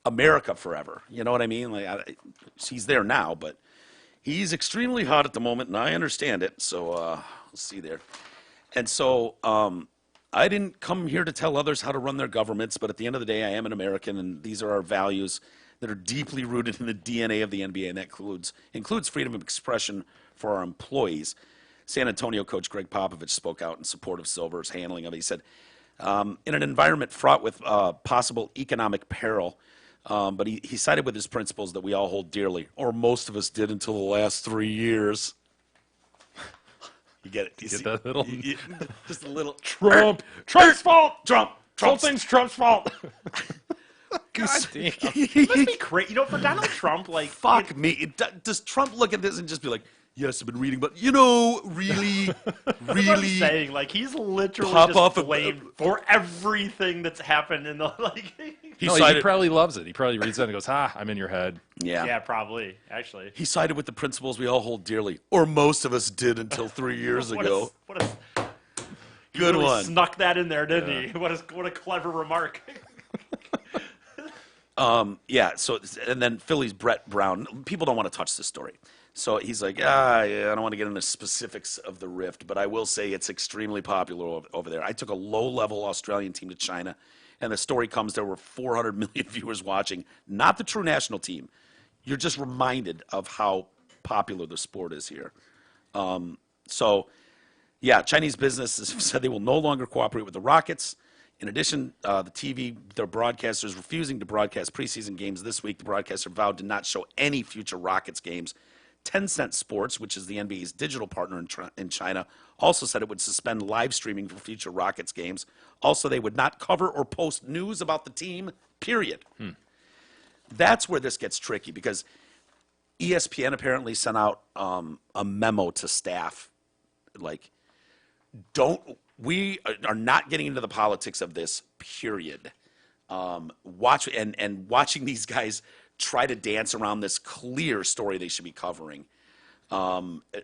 America forever. You know what I mean? Like, he's there now, but he's extremely hot at the moment, and I understand it. So we'll see there. And so I didn't come here to tell others how to run their governments, but at the end of the day, I am an American, and these are our values that are deeply rooted in the DNA of the NBA, and that includes freedom of expression for our employees. San Antonio coach Greg Popovich spoke out in support of Silver's handling of it. He said, in an environment fraught with possible economic peril, but he sided with his principles that we all hold dearly, or most of us did until the last 3 years. You get it? You Get see- that little just a little Trump. Trump's fault. Trump. Whole thing's Trump's fault. God damn. Must be crazy. You know, for Donald Trump, like, Fuck me. Does Trump look at this and just be like, yes, I've been reading, but you know, really, I'm really. saying, like, he's literally Pop just off a- blamed for everything that's happened in the like. He No, he sided, probably loves it. He probably reads that and goes, "Ha, I'm in your head." yeah. Yeah, probably. Actually, He sided with the principles we all hold dearly, or most of us did until 3 years ago. What a Good really one. snuck that in there, didn't he? What a clever remark. Yeah. So, and then Philly's Brett Brown. People don't want to touch this story. So he's like, I don't want to get into specifics of the rift, but I will say it's extremely popular over there. I took a low-level Australian team to China, and the story comes there were 400 million viewers watching, not the true national team. You're just reminded of how popular the sport is here. So, yeah, Chinese businesses have said they will no longer cooperate with the Rockets. In addition, their broadcasters refusing to broadcast preseason games this week. The broadcaster vowed to not show any future Rockets games. Tencent Sports, which is the NBA's digital partner in China, also said it would suspend live streaming for future Rockets games. Also, they would not cover or post news about the team, period. That's where this gets tricky because ESPN apparently sent out a memo to staff like, we are not getting into the politics of this, period. Watching these guys try to dance around this clear story they should be covering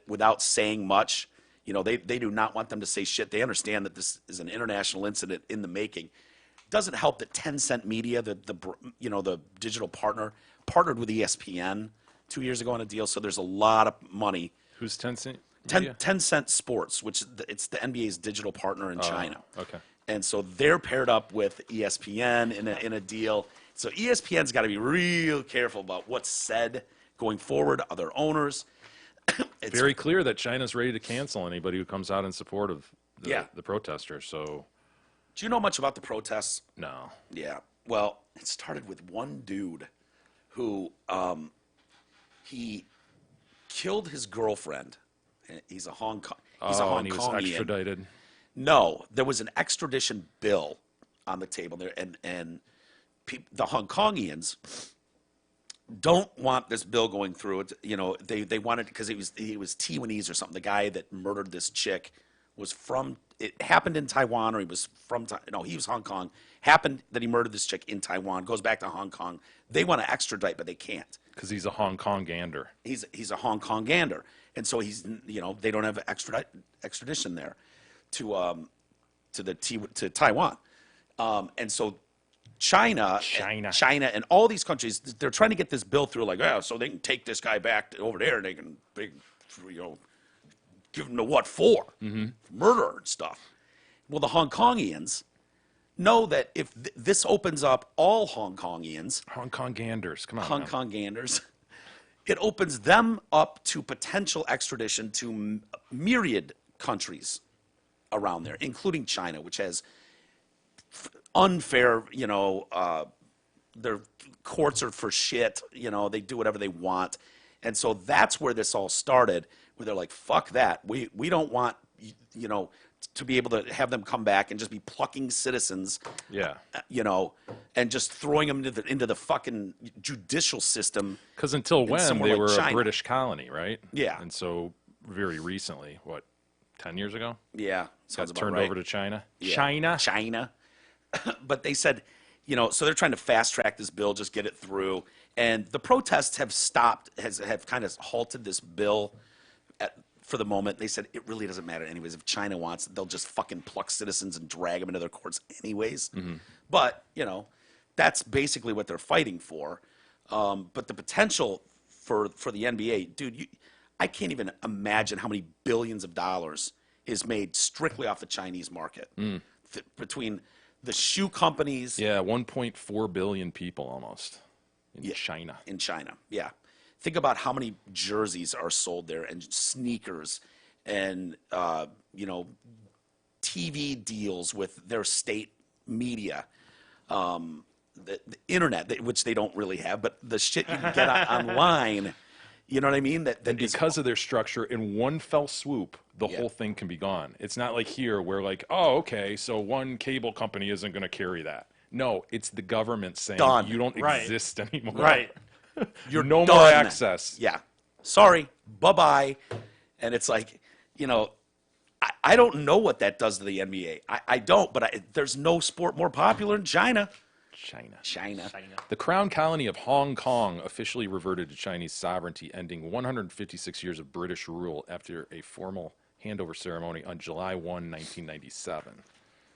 without saying much. You know, they do not want them to say shit. They understand that this is an international incident in the making. Doesn't help that Tencent Media, the digital partner, partnered with ESPN 2 years ago on a deal. So there's a lot of money. Who's Tencent? Tencent Sports, which it's the NBA's digital partner in China. Okay. And so they're paired up with ESPN in a deal. So ESPN's got to be real careful about what's said going forward. Other owners. It's Very clear that China's ready to cancel anybody who comes out in support of the protesters. So, Do you know much about the protests? no. Yeah. Well, it started with one dude who he killed his girlfriend. He's a Hong Kong. He's a Hong and he was Kongian. extradited. No, there was an extradition bill on the table there, and the Hong Kongians don't want this bill going through. It, they wanted because he was Taiwanese or something. The guy that murdered this chick was from. It happened in Taiwan, or he was from. No, he was Hong Kong. Happened that he murdered this chick in Taiwan. Goes back to Hong Kong. They want to extradite, but they can't. Because he's a Hong Kong gander. He's a Hong Kong gander, and so they don't have extradition there to Taiwan, and so China and all these countries, they're trying to get this bill through, like, so they can take this guy back over there and they can give him to what for? Murder and stuff. Well, the Hong Kongians know that if this opens up all Hong Kongians, Hong Kong ganders. Come on. Hong man. Kong ganders, it opens them up to potential extradition to myriad countries around there, including China, which has unfair, their courts are for shit, they do whatever they want. And so that's where this all started, where they're like, fuck that. We don't want, to be able to have them come back and just be plucking citizens, Yeah. And just throwing them into the fucking judicial system. Because until when somewhere they like were China. a British colony, right? Yeah. And so very recently, 10 years ago? Yeah. Sounds Got about turned right. over to China. Yeah. China. But they said, so they're trying to fast track this bill, just get it through. And the protests have stopped, have kind of halted this bill for the moment. They said it really doesn't matter anyways. If China wants it, they'll just fucking pluck citizens and drag them into their courts anyways. But, that's basically what they're fighting for. But the potential for the NBA, dude, I can't even imagine how many billions of dollars is made strictly off the Chinese market. Between the shoe companies Yeah, 1.4 billion people almost in China. in China. Yeah. Think about how many jerseys are sold there and sneakers and, TV deals with their state media. The internet, which they don't really have, but the shit you can get online, you know what I mean? That And is because of their structure, in one fell swoop, the Yeah. whole thing can be gone. It's not like here where like, oh, okay, so one cable company isn't going to carry that. No, it's the government saying Done. you don't Right. exist anymore. Right. you're No more done. access. Yeah. Sorry. Bye-bye. And it's like, I don't know what that does to the NBA. I don't, but there's no sport more popular in China. China. China. The Crown Colony of Hong Kong officially reverted to Chinese sovereignty, ending 156 years of British rule after a formal handover ceremony on July 1, 1997.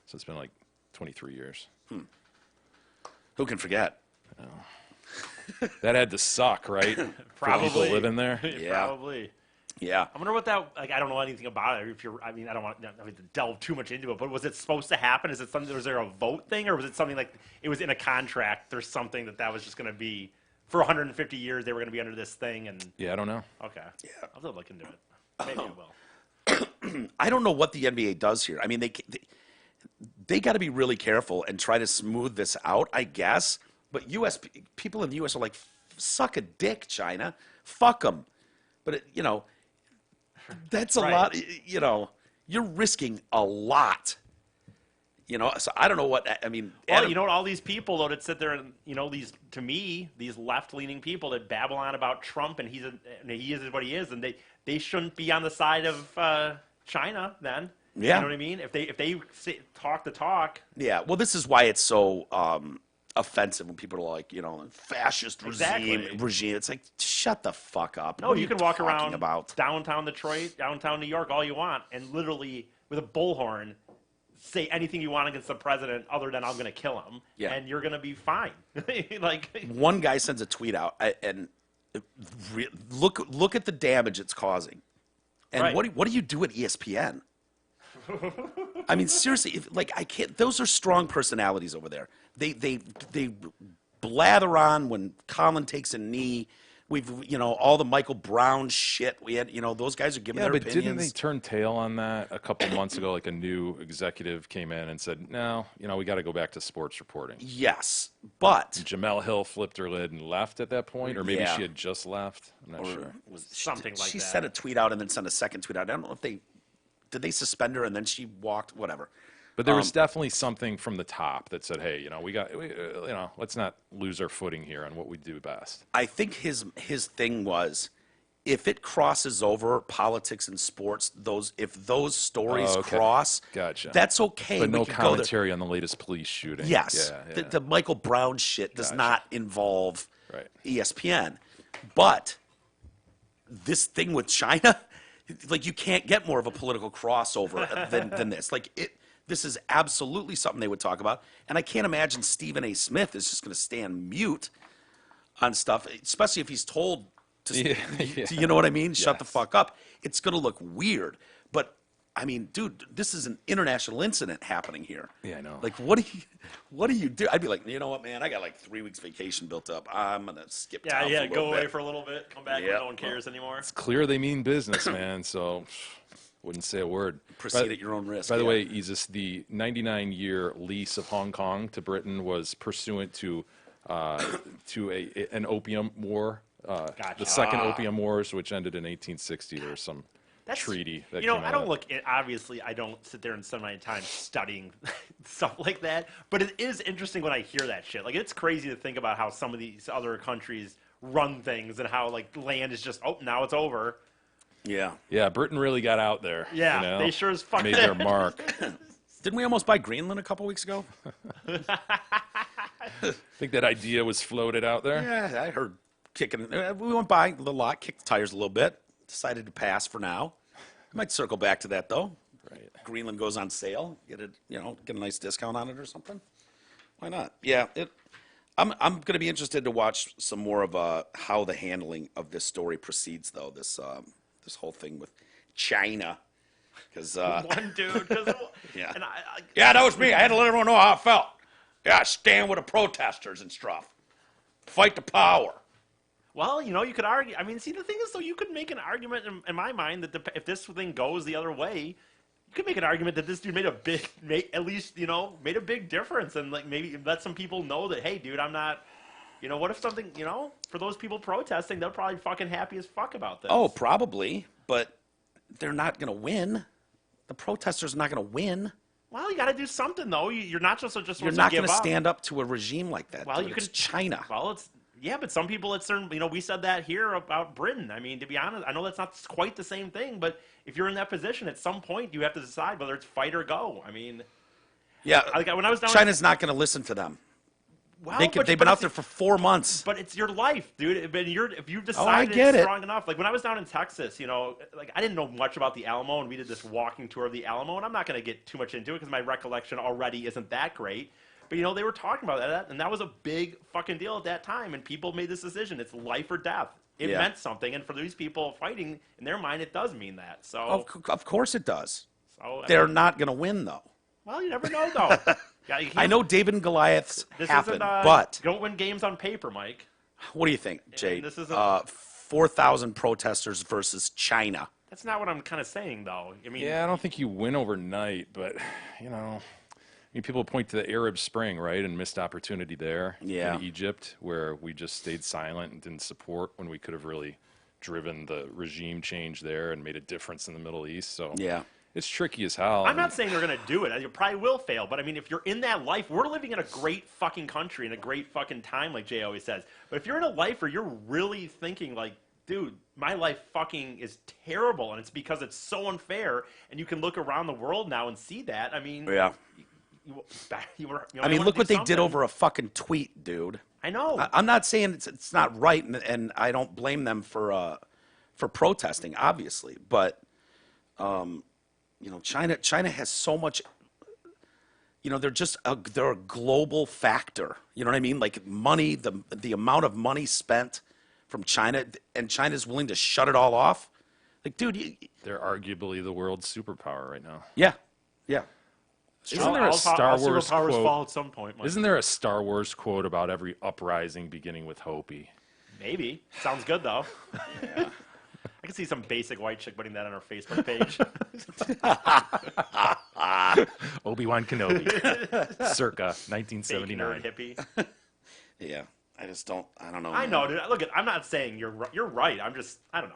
So it's been like 23 years. Who can forget? That had to suck, right? For Probably. people living there. Yeah. Probably. Yeah. I wonder what that, like, I don't know anything about it. I don't want to delve too much into it, but was it supposed to happen? Is it something, was there a vote thing, or was it something like it was in a contract? There's something that was just going to be, for 150 years, they were going to be under this thing, and, Yeah, I don't know. okay. Yeah. I'll have to look into it. Maybe I will. I don't know what the NBA does here. I mean, they got to be really careful and try to smooth this out, I guess. But people in the U.S. are like, suck a dick, China. Fuck them. But, that's a Right. lot, you're risking a lot. So I don't know what, I mean. Well, Adam- all these people, though, that sit there and, these left-leaning people that babble on about Trump and he is what he is, and they shouldn't be on the side of China then. Yeah. You know what I mean? If they talk the talk. Yeah, well, this is why it's so offensive when people are like, fascist Exactly. regime. It's like, shut the fuck up. No, What are you can walk talking around about? downtown Detroit, downtown New York, all you want, and literally with a bullhorn say anything you want against the president other than I'm going to kill him, Yeah. and you're going to be fine. Like, One guy sends a tweet out, and look at the damage it's causing. And Right. what do you do at ESPN? I mean, seriously, like I can't. Those are strong personalities over there. They blather on when Colin takes a knee. We've all the Michael Brown shit. We had those guys are giving Yeah, their but opinions. didn't they turn tail on that a couple months ago? Like a new executive came in and said, "No, we got to go back to sports reporting." Yes, but Jamel Hill flipped her lid and left at that point, or maybe Yeah. she had just left. I'm not sure. Something like she that. sent a tweet out and then sent a second tweet out. I don't know if did they suspend her and then she walked. Whatever. But there was definitely something from the top that said, "Hey, let's not lose our footing here on what we do best." I think his thing was, if it crosses over politics and sports, if those stories Oh, okay. cross, Gotcha. that's okay. But We no can go there. commentary on the latest police shooting. Yes, Yeah, The Michael Brown shit does Gotcha. not involve Right. ESPN, but this thing with China, like you can't get more of a political crossover than this. Like this is absolutely something they would talk about, and I can't imagine Stephen A. Smith is just going to stand mute on stuff, especially if he's told to. Yeah. You know what I mean? Shut the Yes. fuck up. It's going to look weird, but. I mean, dude, this is an international incident happening here. Yeah, I know. Like, what do you do? I'd be like, you know what, man? I got like 3 weeks vacation built up. I'm gonna skip Yeah, town yeah. for a Go little away bit. for a little bit, come back Yeah. when no one cares anymore. It's clear they mean business, man. So wouldn't say a word. Proceed at your own risk. By the yeah. way, Isis, the 99-year lease of Hong Kong to Britain was pursuant to an opium war. Gotcha. The Second Opium Wars, which ended in 1860. There was some treaty that came out I of don't it. look. Obviously, I don't sit there and spend my time studying stuff like that. But it is interesting when I hear that shit. Like, it's crazy to think about how some of these other countries run things and how like land is just now it's over. Yeah. Yeah, Britain really got out there. Yeah, they sure as fuck made did. their mark. Didn't we almost buy Greenland a couple weeks ago? I think that idea was floated out there. Yeah, I heard kicking. We went by the lot, kicked the tires a little bit. Decided to pass for now. Might circle back to that though. Right. Greenland goes on sale. Get it, get a nice discount on it or something. Why not? Yeah, I'm going to be interested to watch some more of how the handling of this story proceeds, though. This whole thing with China, because One dude. 'Cause Yeah. And yeah, that was me. I had to let everyone know how I felt. Yeah, stand with the protesters and stuff. Fight the power. Well, you could argue. I mean, see, the thing is, though, you could make an argument in my mind that if this thing goes the other way, you could make an argument that this dude made a big difference, and like maybe let some people know that, hey, dude, I'm not. What if something, for those people protesting, they're probably fucking happy as fuck about this. Oh, probably, but they're not going to win. The protesters are not going to win. Well, you got to do something though. You're not just You're supposed not to give going to up. stand up to a regime like that. Well, dude. you It's could China. Well, but some people at certain, we said that here about Britain. I mean, to be honest, I know that's not quite the same thing, but if you're in that position, at some point you have to decide whether it's fight or go. I mean, Yeah, when I was down, China's not going to listen to them. well, They've been out there for 4 months. But it's your life, dude. But if you've I decided get it's it. strong enough, like when I was down in Texas, like I didn't know much about the Alamo, and we did this walking tour of the Alamo, and I'm not going to get too much into it because my recollection already isn't that great. But they were talking about that, and that was a big fucking deal at that time, and people made this decision: it's life or death. It Yeah. meant something, and for these people fighting, in their mind, it does mean that. So, Of course it does. so They're not going to win, though. well, you never know, though. Yeah, I know David and Goliath's this happened, isn't. but Don't win games on paper, Mike. what do you think, Jay? this isn't- 4,000 protesters versus China. That's not what I'm kind of saying, though. I mean, Yeah, I don't think you win overnight, but people point to the Arab Spring, right, and missed opportunity there Yeah. in Egypt, where we just stayed silent and didn't support when we could have really driven the regime change there and made a difference in the Middle East. So Yeah. it's tricky as hell. I'm not saying they're going to do it. You probably will fail. But, I mean, if you're in that life, we're living in a great fucking country and a great fucking time, like Jay always says. But if you're in a life where you're really thinking, like, dude, my life fucking is terrible, and it's because it's so unfair, and you can look around the world now and see that, I mean, Yeah. I mean, look what they did over a fucking tweet, dude. I know. I'm not saying it's not right, and I don't blame them for protesting, obviously. But China has so much. They're a global factor. You know what I mean? Like money, the amount of money spent from China, and China's willing to shut it all off. Like, dude, They're arguably the world's superpower right now. yeah. Isn't there a Star all Wars superpowers quote? fall at some point. Mike. Isn't there a Star Wars quote about every uprising beginning with Hopi? Maybe. Sounds good, though. I can see some basic white chick putting that on her Facebook page. Obi-Wan Kenobi, circa Bacon 1979. nerd hippie. Yeah, I don't know. I man. know, dude. Look, I'm not saying you're right. I don't know.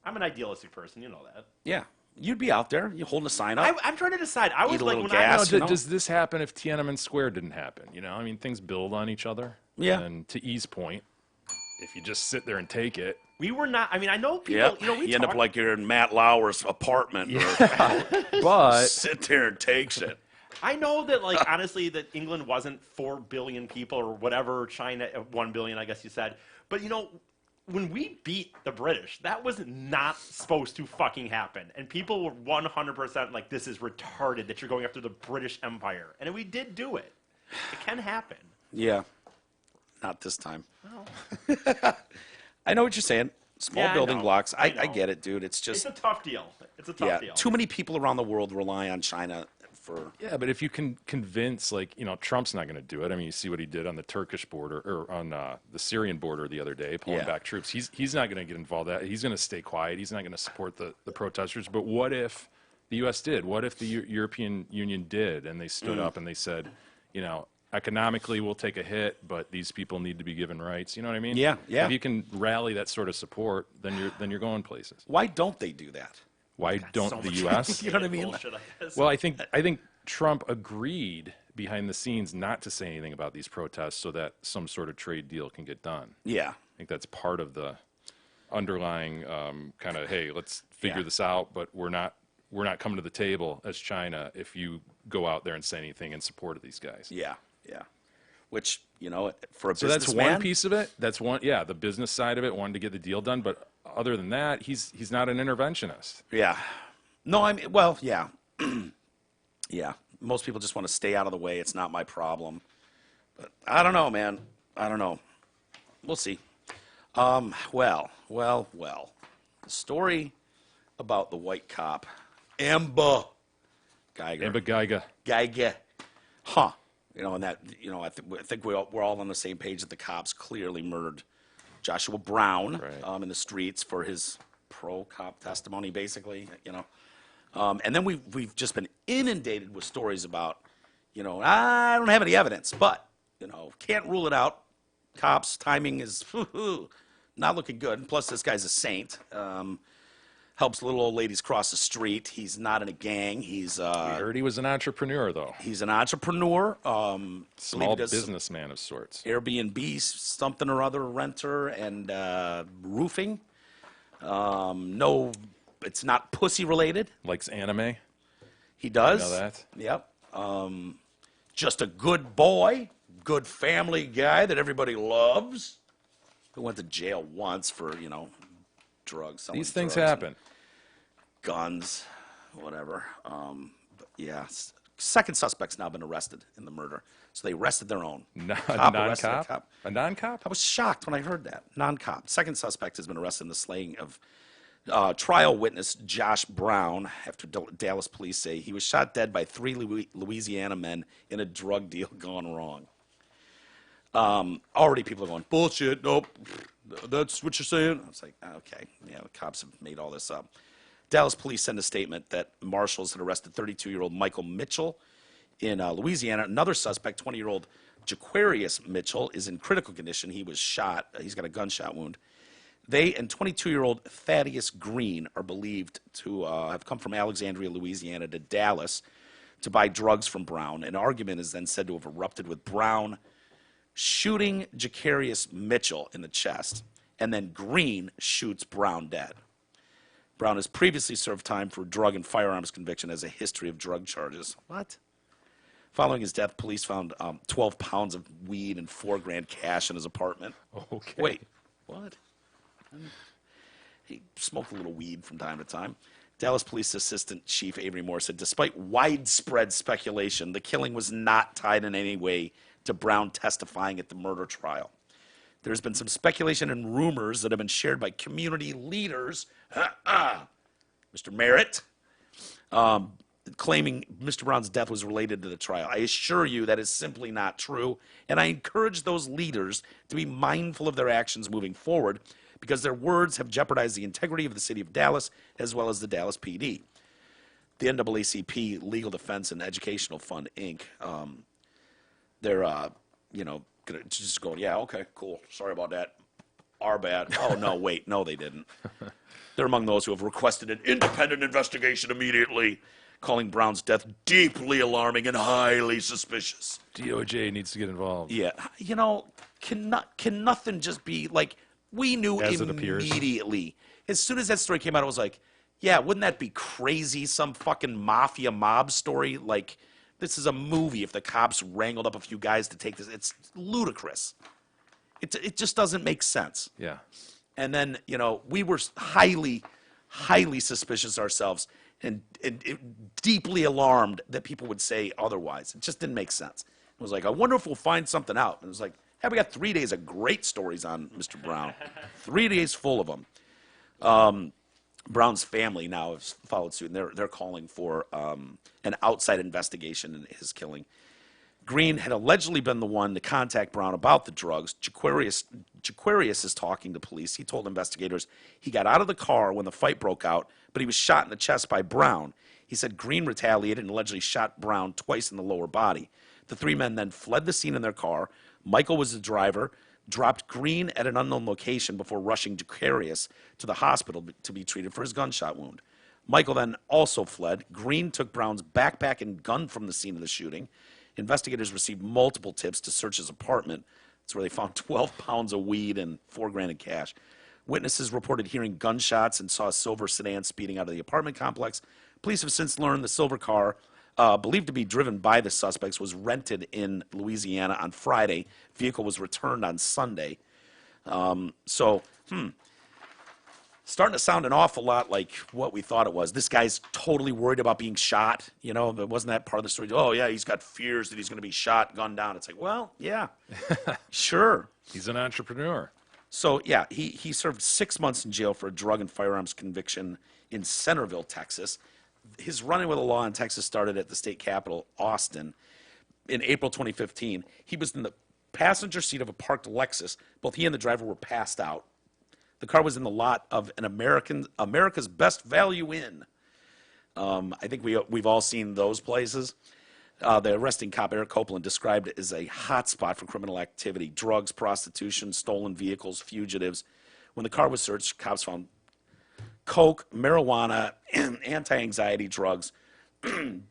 I'm an idealistic person. You know that. Yeah, you'd be out there. You holding a sign up. I'm trying to decide. I was Eat a like, little when gas. Now, You know? does this happen if Tiananmen Square didn't happen? You know, I mean, things build on each other. Yeah. And to E's point, if you just sit there and take it, we were not. I mean, I know people. Yeah, You know, we you end up talk- like you're in Matt Lauer's apartment. but Sit there and takes it. I know that, like, honestly, that England wasn't 4 billion people or whatever. China, 1 billion, I guess you said. But you know, when we beat the British, that was not supposed to fucking happen. And people were 100% like, this is retarded that you're going after the British Empire. And we did do it. It can happen. Yeah, not this time. I know what you're saying. Small Yeah, I building know. blocks. I know. get it, dude. It's It's just a tough deal. It's a tough deal. too many people around the world rely on China for. yeah, but if you can convince, like, you know, Trump's not going to do it. I mean, you see what he did on the Turkish border or on the Syrian border the other day, pulling Yeah. back troops. He's not going to get involved. He's going to stay quiet. He's not going to support the protesters. But what if the U.S. did? What if the European Union did, and they stood up and they said, you know, economically we'll take a hit, but these people need to be given rights. You know what I mean? Yeah, yeah. If you can rally that sort of support, then you're going places. Why don't they do that? Why don't So the much U.S.? You know what I mean? Bullshit, I guess. Well, I think Trump agreed behind the scenes not to say anything about these protests so that some sort of trade deal can get done. Yeah, I think that's part of the underlying kind of, hey, let's figure Yeah. this out, but we're not coming to the table as China if you go out there and say anything in support of these guys. yeah. Which, you know, for a So that's businessman, one piece of it. That's one, yeah, the business side of it, wanting to get the deal done. But other than that, he's not an interventionist. Yeah. No, I mean, well, yeah. Yeah. Most people just want to stay out of the way. It's not my problem. But I don't know, man. I don't know. We'll see. Well. The story about the white cop, Amber Geiger. Amber Geiger. Geiger. Huh. You know, and that, you know, I think we're all on the same page that the cops clearly murdered Joshua Brown Right. in the streets for his pro-cop testimony, basically, you know. And then we've just been inundated with stories about, you know, I don't have any evidence, but, you know, can't rule it out. Cops, timing is not looking good. And plus, this guy's a saint. Helps little old ladies cross the street. He's not in a gang. He's We heard he was an entrepreneur, though. he's an entrepreneur. Small believe he does businessman of sorts. Airbnb, something or other, renter, and roofing. No, it's not pussy related. Likes anime. He does. know that. Yep. Just a good boy, good family guy that everybody loves. Who went to jail once for, you know, drugs. selling These things drugs and happen. Guns, whatever. But yeah. Second suspect's now been arrested in the murder. So they arrested their own. Cop arrested a Non-cop? cop. A non-cop? I was shocked when I heard that. Non-cop. Second suspect has been arrested in the slaying of trial witness Josh Brown after Dallas police say he was shot dead by 3 Louisiana men in a drug deal gone wrong. Already people are going, bullshit, nope, that's what you're saying? I was like, okay, yeah, the cops have made all this up. Dallas police sent a statement that marshals had arrested 32-year-old Michael Mitchell in Louisiana. Another suspect, 20-year-old Jaquarius Mitchell, is in critical condition. He was shot. He's got a gunshot wound. They and 22-year-old Thaddeus Green are believed to have come from Alexandria, Louisiana to Dallas to buy drugs from Brown. An argument is then said to have erupted with Brown shooting Jaquarius Mitchell in the chest, and then Green shoots Brown dead. Brown has previously served time for drug and firearms conviction as a history of drug charges. What? Following his death, police found 12 pounds of weed and $4,000 cash in his apartment. Okay. Wait, what? He smoked a little weed from time to time. Dallas Police Assistant Chief Avery Moore said, despite widespread speculation, the killing was not tied in any way to Brown testifying at the murder trial. There's been some speculation and rumors that have been shared by community leaders, Mr. Merritt, claiming Mr. Brown's death was related to the trial. I assure you that is simply not true, and I encourage those leaders to be mindful of their actions moving forward because their words have jeopardized the integrity of the city of Dallas as well as the Dallas PD. The NAACP Legal Defense and Educational Fund, Inc., they're, gonna just going, yeah, okay, cool, sorry about that. Our bad. Oh, no, wait, no, they didn't. They're among those who have requested an independent investigation immediately, calling Brown's death deeply alarming and highly suspicious. DOJ needs to get involved. Yeah, can nothing just be like, we knew As it appears. immediately. As soon as that story came out, I was like, yeah, wouldn't that be crazy? Some fucking mafia mob story? Like, this is a movie if the cops wrangled up a few guys to take this. It's ludicrous. It just doesn't make sense. Yeah. And then, we were highly, highly suspicious ourselves and deeply alarmed that people would say otherwise. It just didn't make sense. It was like, I wonder if we'll find something out. And it was like, hey, we got 3 days of great stories on Mr. Brown. 3 days full of them. Brown's family now has followed suit, and they're calling for an outside investigation into his killing. Green had allegedly been the one to contact Brown about the drugs. Jaquarius is talking to police. He told investigators he got out of the car when the fight broke out, but he was shot in the chest by Brown. He said Green retaliated and allegedly shot Brown twice in the lower body. The three men then fled the scene in their car. Michael was the driver, dropped Green at an unknown location before rushing Jaquarius to the hospital to be treated for his gunshot wound. Michael then also fled. Green took Brown's backpack and gun from the scene of the shooting. Investigators received multiple tips to search his apartment. That's where they found 12 pounds of weed and $4,000 in cash. Witnesses reported hearing gunshots and saw a silver sedan speeding out of the apartment complex. Police have since learned the silver car, believed to be driven by the suspects, was rented in Louisiana on Friday. Vehicle was returned on Sunday. Starting to sound an awful lot like what we thought it was. This guy's totally worried about being shot. But wasn't that part of the story? Oh, yeah, he's got fears that he's going to be shot, gunned down. It's like, well, yeah, sure. He's an entrepreneur. So, yeah, he served 6 months in jail for a drug and firearms conviction in Centerville, Texas. His run-in with the law in Texas started at the state capitol, Austin, in April 2015. He was in the passenger seat of a parked Lexus. Both he and the driver were passed out. The car was in the lot of an America's Best Value Inn. I think we've all seen those places. The arresting cop, Eric Copeland, described it as a hotspot for criminal activity, drugs, prostitution, stolen vehicles, fugitives. When the car was searched, cops found coke, marijuana, and anti-anxiety drugs.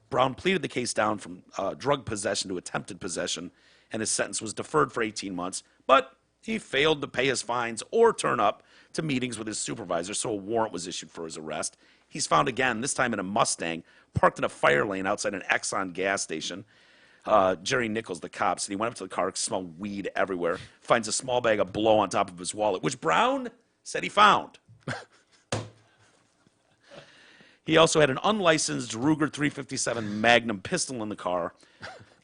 Brown pleaded the case down from drug possession to attempted possession, and his sentence was deferred for 18 months. But he failed to pay his fines or turn up to meetings with his supervisor, so a warrant was issued for his arrest. He's found again, this time in a Mustang, parked in a fire lane outside an Exxon gas station. Jerry Nichols, the cop, said he went up to the car, smelled weed everywhere, finds a small bag of blow on top of his wallet, which Brown said he found. He also had an unlicensed Ruger 357 Magnum pistol in the car.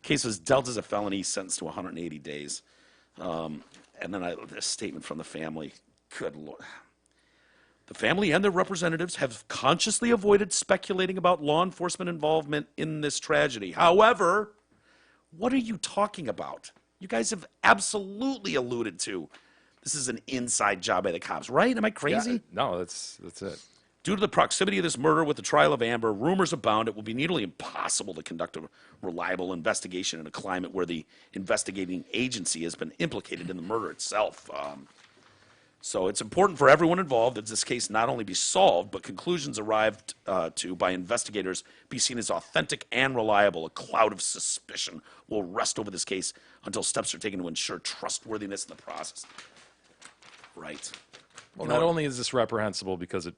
Case was dealt as a felony, sentenced to 180 days. And then a statement from the family. Good Lord. The family and their representatives have consciously avoided speculating about law enforcement involvement in this tragedy. However, what are you talking about? You guys have absolutely alluded to this is an inside job by the cops, right? Am I crazy? Yeah, no, that's it. Due to the proximity of this murder with the trial of Amber, rumors abound it will be nearly impossible to conduct a reliable investigation in a climate where the investigating agency has been implicated in the murder itself. So it's important for everyone involved that this case not only be solved, but conclusions arrived to by investigators be seen as authentic and reliable. A cloud of suspicion will rest over this case until steps are taken to ensure trustworthiness in the process. Right. Well, not only is this reprehensible because it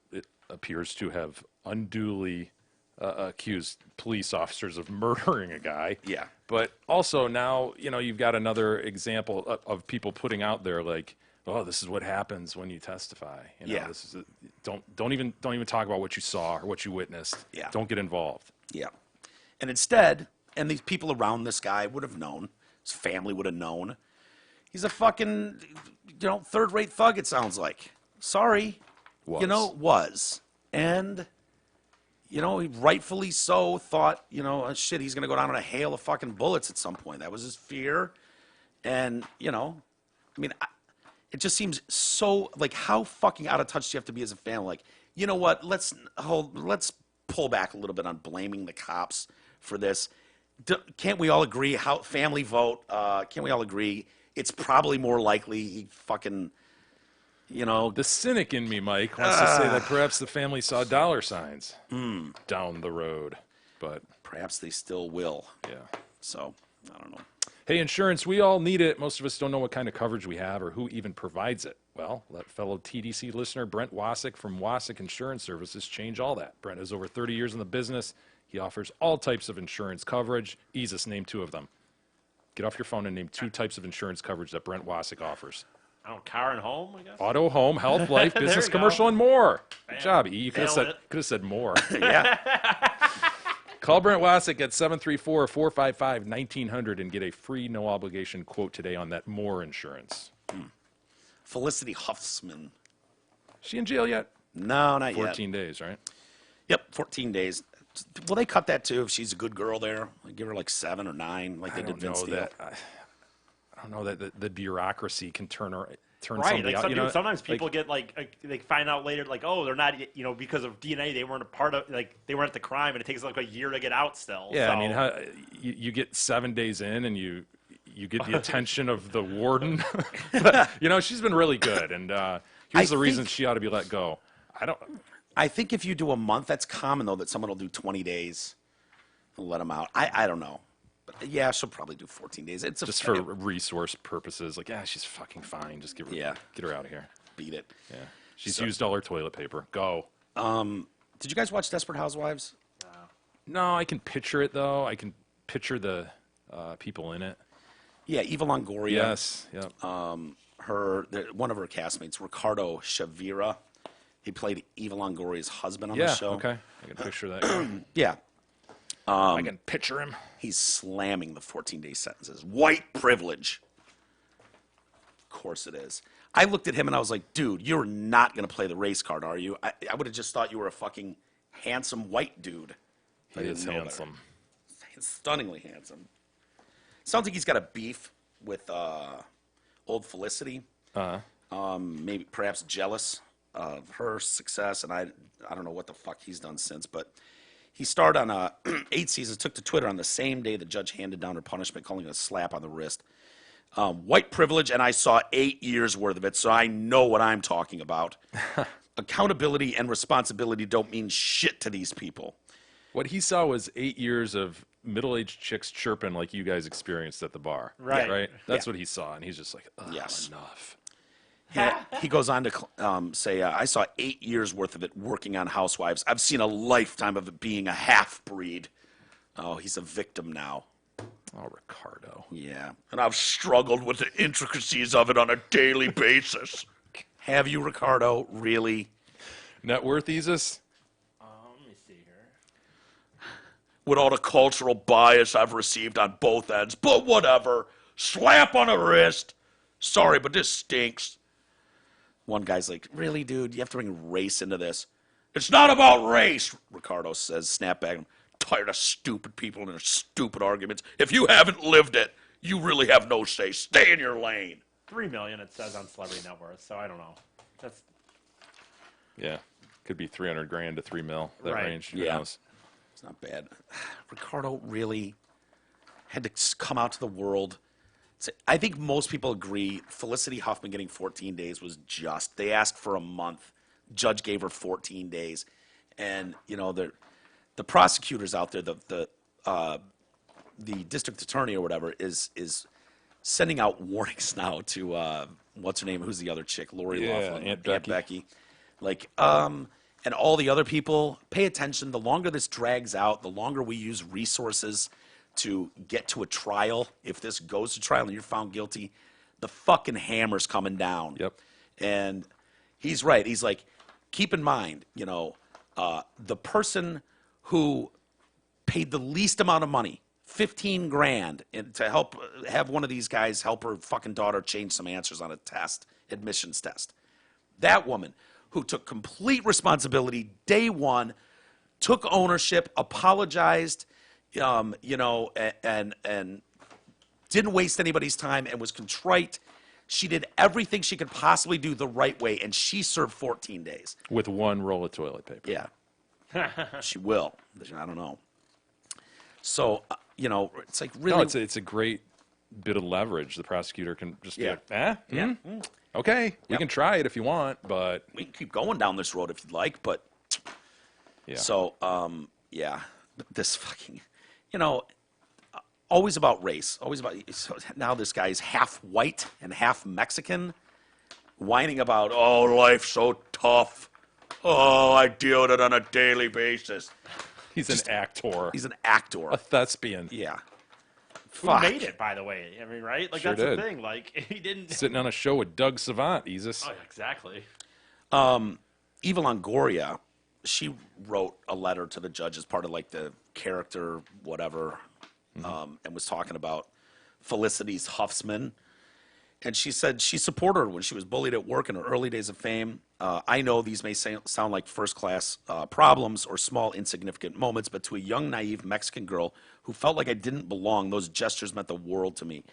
appears to have unduly accused police officers of murdering a guy. Yeah. But also now, you've got another example of people putting out there like, oh, this is what happens when you testify. Yeah. This is don't even talk about what you saw or what you witnessed. Yeah. Don't get involved. Yeah. And instead, and these people around this guy would have known, his family would have known, he's a fucking, third-rate thug, it sounds like. Sorry. Was. Was. And, you know, he rightfully so thought, you know, shit, he's going to go down in a hail of fucking bullets at some point. That was his fear. And, you know, I mean, it just seems so, like, how fucking out of touch do you have to be as a family? Like, you know what, let's pull back a little bit on blaming the cops for this. Can't we all agree, how family vote, can't we all agree it's probably more likely he fucking, you know. The cynic in me, Mike, wants to say that perhaps the family saw dollar signs down the road. But Perhaps they still will. yeah. So, I don't know. Hey, insurance, we all need it. Most of us don't know what kind of coverage we have or who even provides it. Well, let fellow TDC listener Brent Wasik from Wasik Insurance Services change all that. Brent has over 30 years in the business. He offers all types of insurance coverage. Easiest, name 2 of them. Get off your phone and name 2 types of insurance coverage that Brent Wasik offers. I don't know, car and home, I guess. Auto, home, health, life, There business, you go. commercial, and more. Good Bam. job, E. You could Nailed have said more. Yeah. Call Brent Wasik at 734-455-1900 and get a free, no-obligation quote today on that more insurance. Felicity Huffman. She in jail yet? No, not yet. 14 days, right? Yep, 14 days. Will they cut that too if she's a good girl there? Like, give her like 7 or 9, like they I did don't know Vince Steele. that. I don't know that the bureaucracy can turn Right, somebody like out. You know, sometimes people get like they find out later, like, oh, they're not, you know, because of DNA, they weren't a part of, like, they weren't at the crime, and it takes like a year to get out still. Yeah, so. I mean, you get 7 days in and you get the attention of the warden. But, you know, she's been really good, and here's the reason she ought to be let go. I think if you do a month, that's common though, that someone will do 20 days and let them out. I don't know. But yeah, she'll probably do 14 days. It's Just for resource purposes, like, she's fucking fine. Just get her out of here. beat it. Yeah, she's used all her toilet paper. Go. Did you guys watch Desperate Housewives? No, I can picture it though. I can picture the people in it. Yeah, Eva Longoria. Yes. Yep. One of her castmates, Ricardo Shavira. He played Eva Longoria's husband on the show. Okay. I can picture that. guy. Yeah, I can picture him. he's slamming the 14-day sentences. White privilege. Of course it is. I looked at him and I was like, dude, you're not going to play the race card, are you? I would have just thought you were a fucking handsome white dude. He is handsome. Stunningly handsome. Sounds like he's got a beef with old Felicity. Maybe perhaps jealous of her success, and I don't know what the fuck he's done since, but he starred on 8 seasons, took to Twitter on the same day the judge handed down her punishment, calling it a slap on the wrist. White privilege, and I saw 8 years worth of it, so I know what I'm talking about. Accountability and responsibility don't mean shit to these people. What he saw was 8 years of middle-aged chicks chirping like you guys experienced at the bar. Right. Right? That's Yeah. what he saw, and he's just like, ugh, Yes. enough. He goes on to say, I saw 8 years worth of it working on Housewives. I've seen a lifetime of it being a half-breed. Oh, he's a victim now. Oh, Ricardo. Yeah. And I've struggled with the intricacies of it on a daily basis. Have you, Ricardo? Really? Net worth, Isis? Let me see here. With all the cultural bias I've received on both ends. But whatever. Slap on the wrist. Sorry, but this stinks. One guy's like, really, dude? You have to bring race into this? It's not about race, Ricardo says, snap back. I'm tired of stupid people and their stupid arguments. If you haven't lived it, you really have no say. Stay in your lane. 3 million it says on Celebrity Net Worth, so I don't know. That's Yeah. Could be 300 grand to 3 mil, that Right. range. Who Yeah. knows? It's not bad. Ricardo really had to come out to the world. I think most people agree Felicity Huffman getting 14 days was just. They asked for a month. Judge gave her 14 days. And, you know, the prosecutors out there, the district attorney or whatever, is sending out warnings now to, what's her name? Who's the other chick? Lori Yeah, Loughlin. Aunt Becky. Like, and all the other people, pay attention. The longer this drags out, the longer we use resources to get to a trial. If this goes to trial and you're found guilty, the fucking hammer's coming down. Yep. And he's right. He's like, keep in mind, you know, the person who paid the least amount of money, 15 grand, to help have one of these guys help her fucking daughter change some answers on a test, admissions test. That woman who took complete responsibility day one, took ownership, apologized, and didn't waste anybody's time and was contrite. She did everything she could possibly do the right way, and she served 14 days. With one roll of toilet paper. Yeah. She will. I don't know. So, it's like really. No, it's a great bit of leverage. The prosecutor can just Yeah. okay, we Yep. can try it if you want, but We can keep going down this road if you'd like, but. yeah. So, yeah. This fucking, always about race. Always about. So now this guy's half white and half Mexican, whining about, oh, life's so tough. Oh, I deal with it on a daily basis. He's an actor. He's an actor. a thespian. Yeah. Who Fuck. made it, by the way? I mean, right? Like Sure that's did. the thing. Like he didn't. Sitting on a show with Doug Savant, Jesus. Oh, yeah, exactly. Eva Longoria, she wrote a letter to the judge as part of like the character whatever, and was talking about Felicity's Huffsman. And she said she supported her when she was bullied at work in her early days of fame. I know these may sound like first-class problems or small, insignificant moments, but to a young, naive Mexican girl who felt like I didn't belong, those gestures meant the world to me.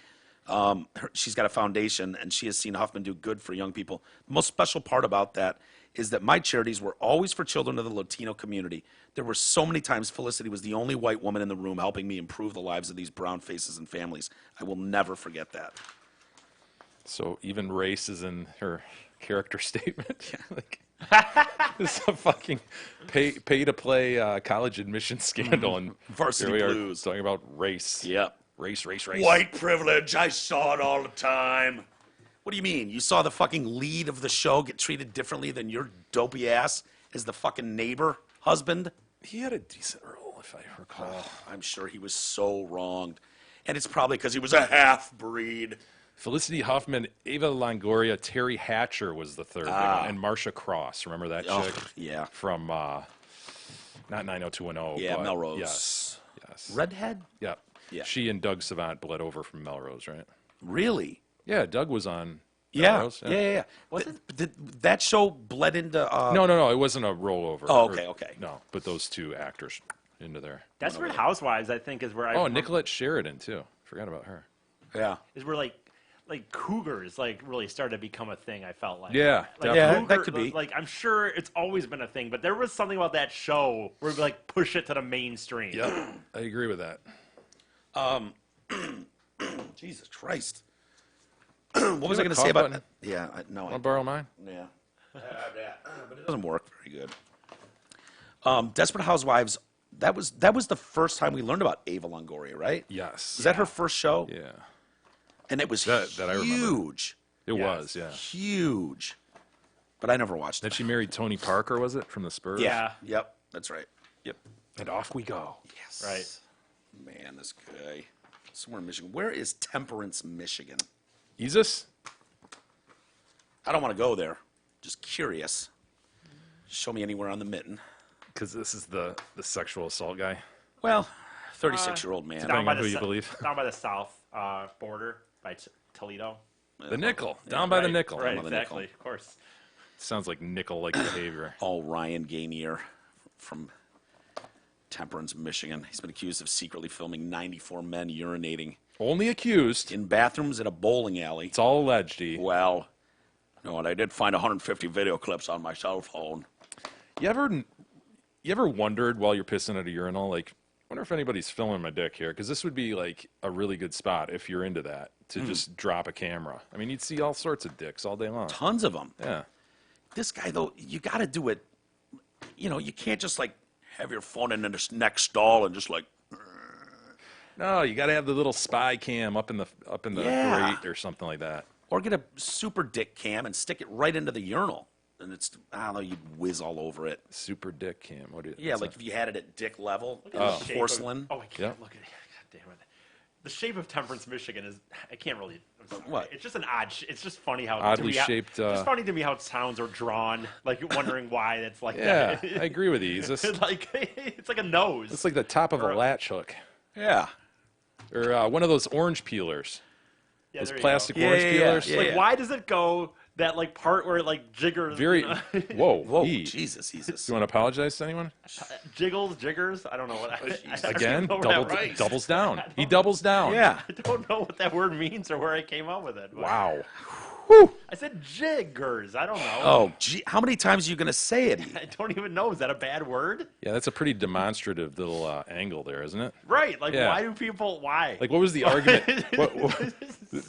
She's got a foundation, and she has seen Huffman do good for young people. The most special part about that is that my charities were always for children of the Latino community. There were so many times Felicity was the only white woman in the room helping me improve the lives of these brown faces and families. I will never forget that. So even race is in her character statement. Like, it's a fucking pay to play college admission scandal, and Varsity here we are Blues. talking about race. Yep. Race. White privilege. I saw it all the time. What do you mean? You saw the fucking lead of the show get treated differently than your dopey ass as the fucking neighbor husband? He had a decent role, if I recall. I'm sure he was so wronged. And it's probably because he was a half-breed. Felicity Huffman, Ava Longoria, Terry Hatcher was the third big one, and Marcia Cross. Remember that Oh, chick? yeah. From not 90210. Yeah, but Melrose. Yes. Redhead? Yep. Yeah. She and Doug Savant bled over from Melrose, right? Really? Yeah, Doug was on Yeah. Melrose. Yeah. Was That show bled into... No, it wasn't a rollover. Oh, okay. No, but those two actors into there. Desperate Housewives, I think, is where I. Oh, Nicolette Sheridan, too. Forgot about her. Yeah. Is where like cougars like really started to become a thing. I felt like. Yeah, Like, definitely. Yeah, that could be. Like I'm sure it's always been a thing, but there was something about that show where we like push it to the mainstream. Yep, I agree with that. Jesus Christ. What was I have going a to say cough about... button? Yeah, no. Want to borrow mine? Yeah. But it doesn't work very good. Desperate Housewives, that was the first time we learned about Ava Longoria, right? Yes. Was that her first show? Yeah. And it was That I remember. huge. It was, yeah. Huge. But I never watched Then it. she married Tony Parker, was it, from the Spurs? Yeah. Yep. That's right. Yep. And off we go. Yes. Right. Man, this guy. Somewhere in Michigan. Where is Temperance, Michigan? Jesus? I don't want to go there. Just curious. Show me anywhere on the mitten. Because this is the sexual assault guy. Well, 36-year-old man. Depending on who you believe. Down by the south border by Toledo. The nickel. Down by the Right, nickel. Right, by the exactly. nickel. Of course. Sounds like nickel-like behavior. Oh, Ryan Gainier from Temperance, Michigan. He's been accused of secretly filming 94 men urinating Only accused. in bathrooms at a bowling alley. It's all alleged, E. Well, no, and I did find 150 video clips on my cell phone. You ever wondered while you're pissing at a urinal, like, wonder if anybody's filming my dick here? Because this would be like a really good spot if you're into that to just drop a camera. I mean, you'd see all sorts of dicks all day long. Tons of them. Yeah. This guy, though, you got to do it. You can't just like have your phone in the next stall and just like. No, you got to have the little spy cam up in the Yeah. grate or something like that. Or get a super dick cam and stick it right into the urinal. And it's, I don't know, you'd whiz all over it. Super dick cam. What do you? Yeah, what's like that? if you had it at dick level, Look at the shape porcelain. Of, oh, I can't Yep. look at it. God damn it. The shape of Temperance, Michigan is. I can't really. I'm sorry. What? It's just an odd. It's just funny how Oddly to me, shaped, just funny to me how towns are drawn. Like you're wondering why that's like Yeah, that. I agree with you. It's like it's like a nose. it's like the top of a latch hook Yeah. or one of those orange peelers. yeah, Those there you go. plastic Yeah, orange yeah, yeah, peelers. yeah. Like why does it go that like part where it like jiggers. Very. you know? Whoa. Whoa, E. Jesus, Jesus. You want to apologize to anyone? Jiggers. I don't know what. I don't Again, know where that word- doubles down. He doubles down. Yeah. I don't know what that word means or where I came up with it. but Wow. I said jiggers. I don't know. Oh, gee, how many times are you going to say it? I don't even know. Is that a bad word? Yeah, that's a pretty demonstrative little angle there, isn't it? Right. Like, Yeah. why do people? Why? Like, what was the argument?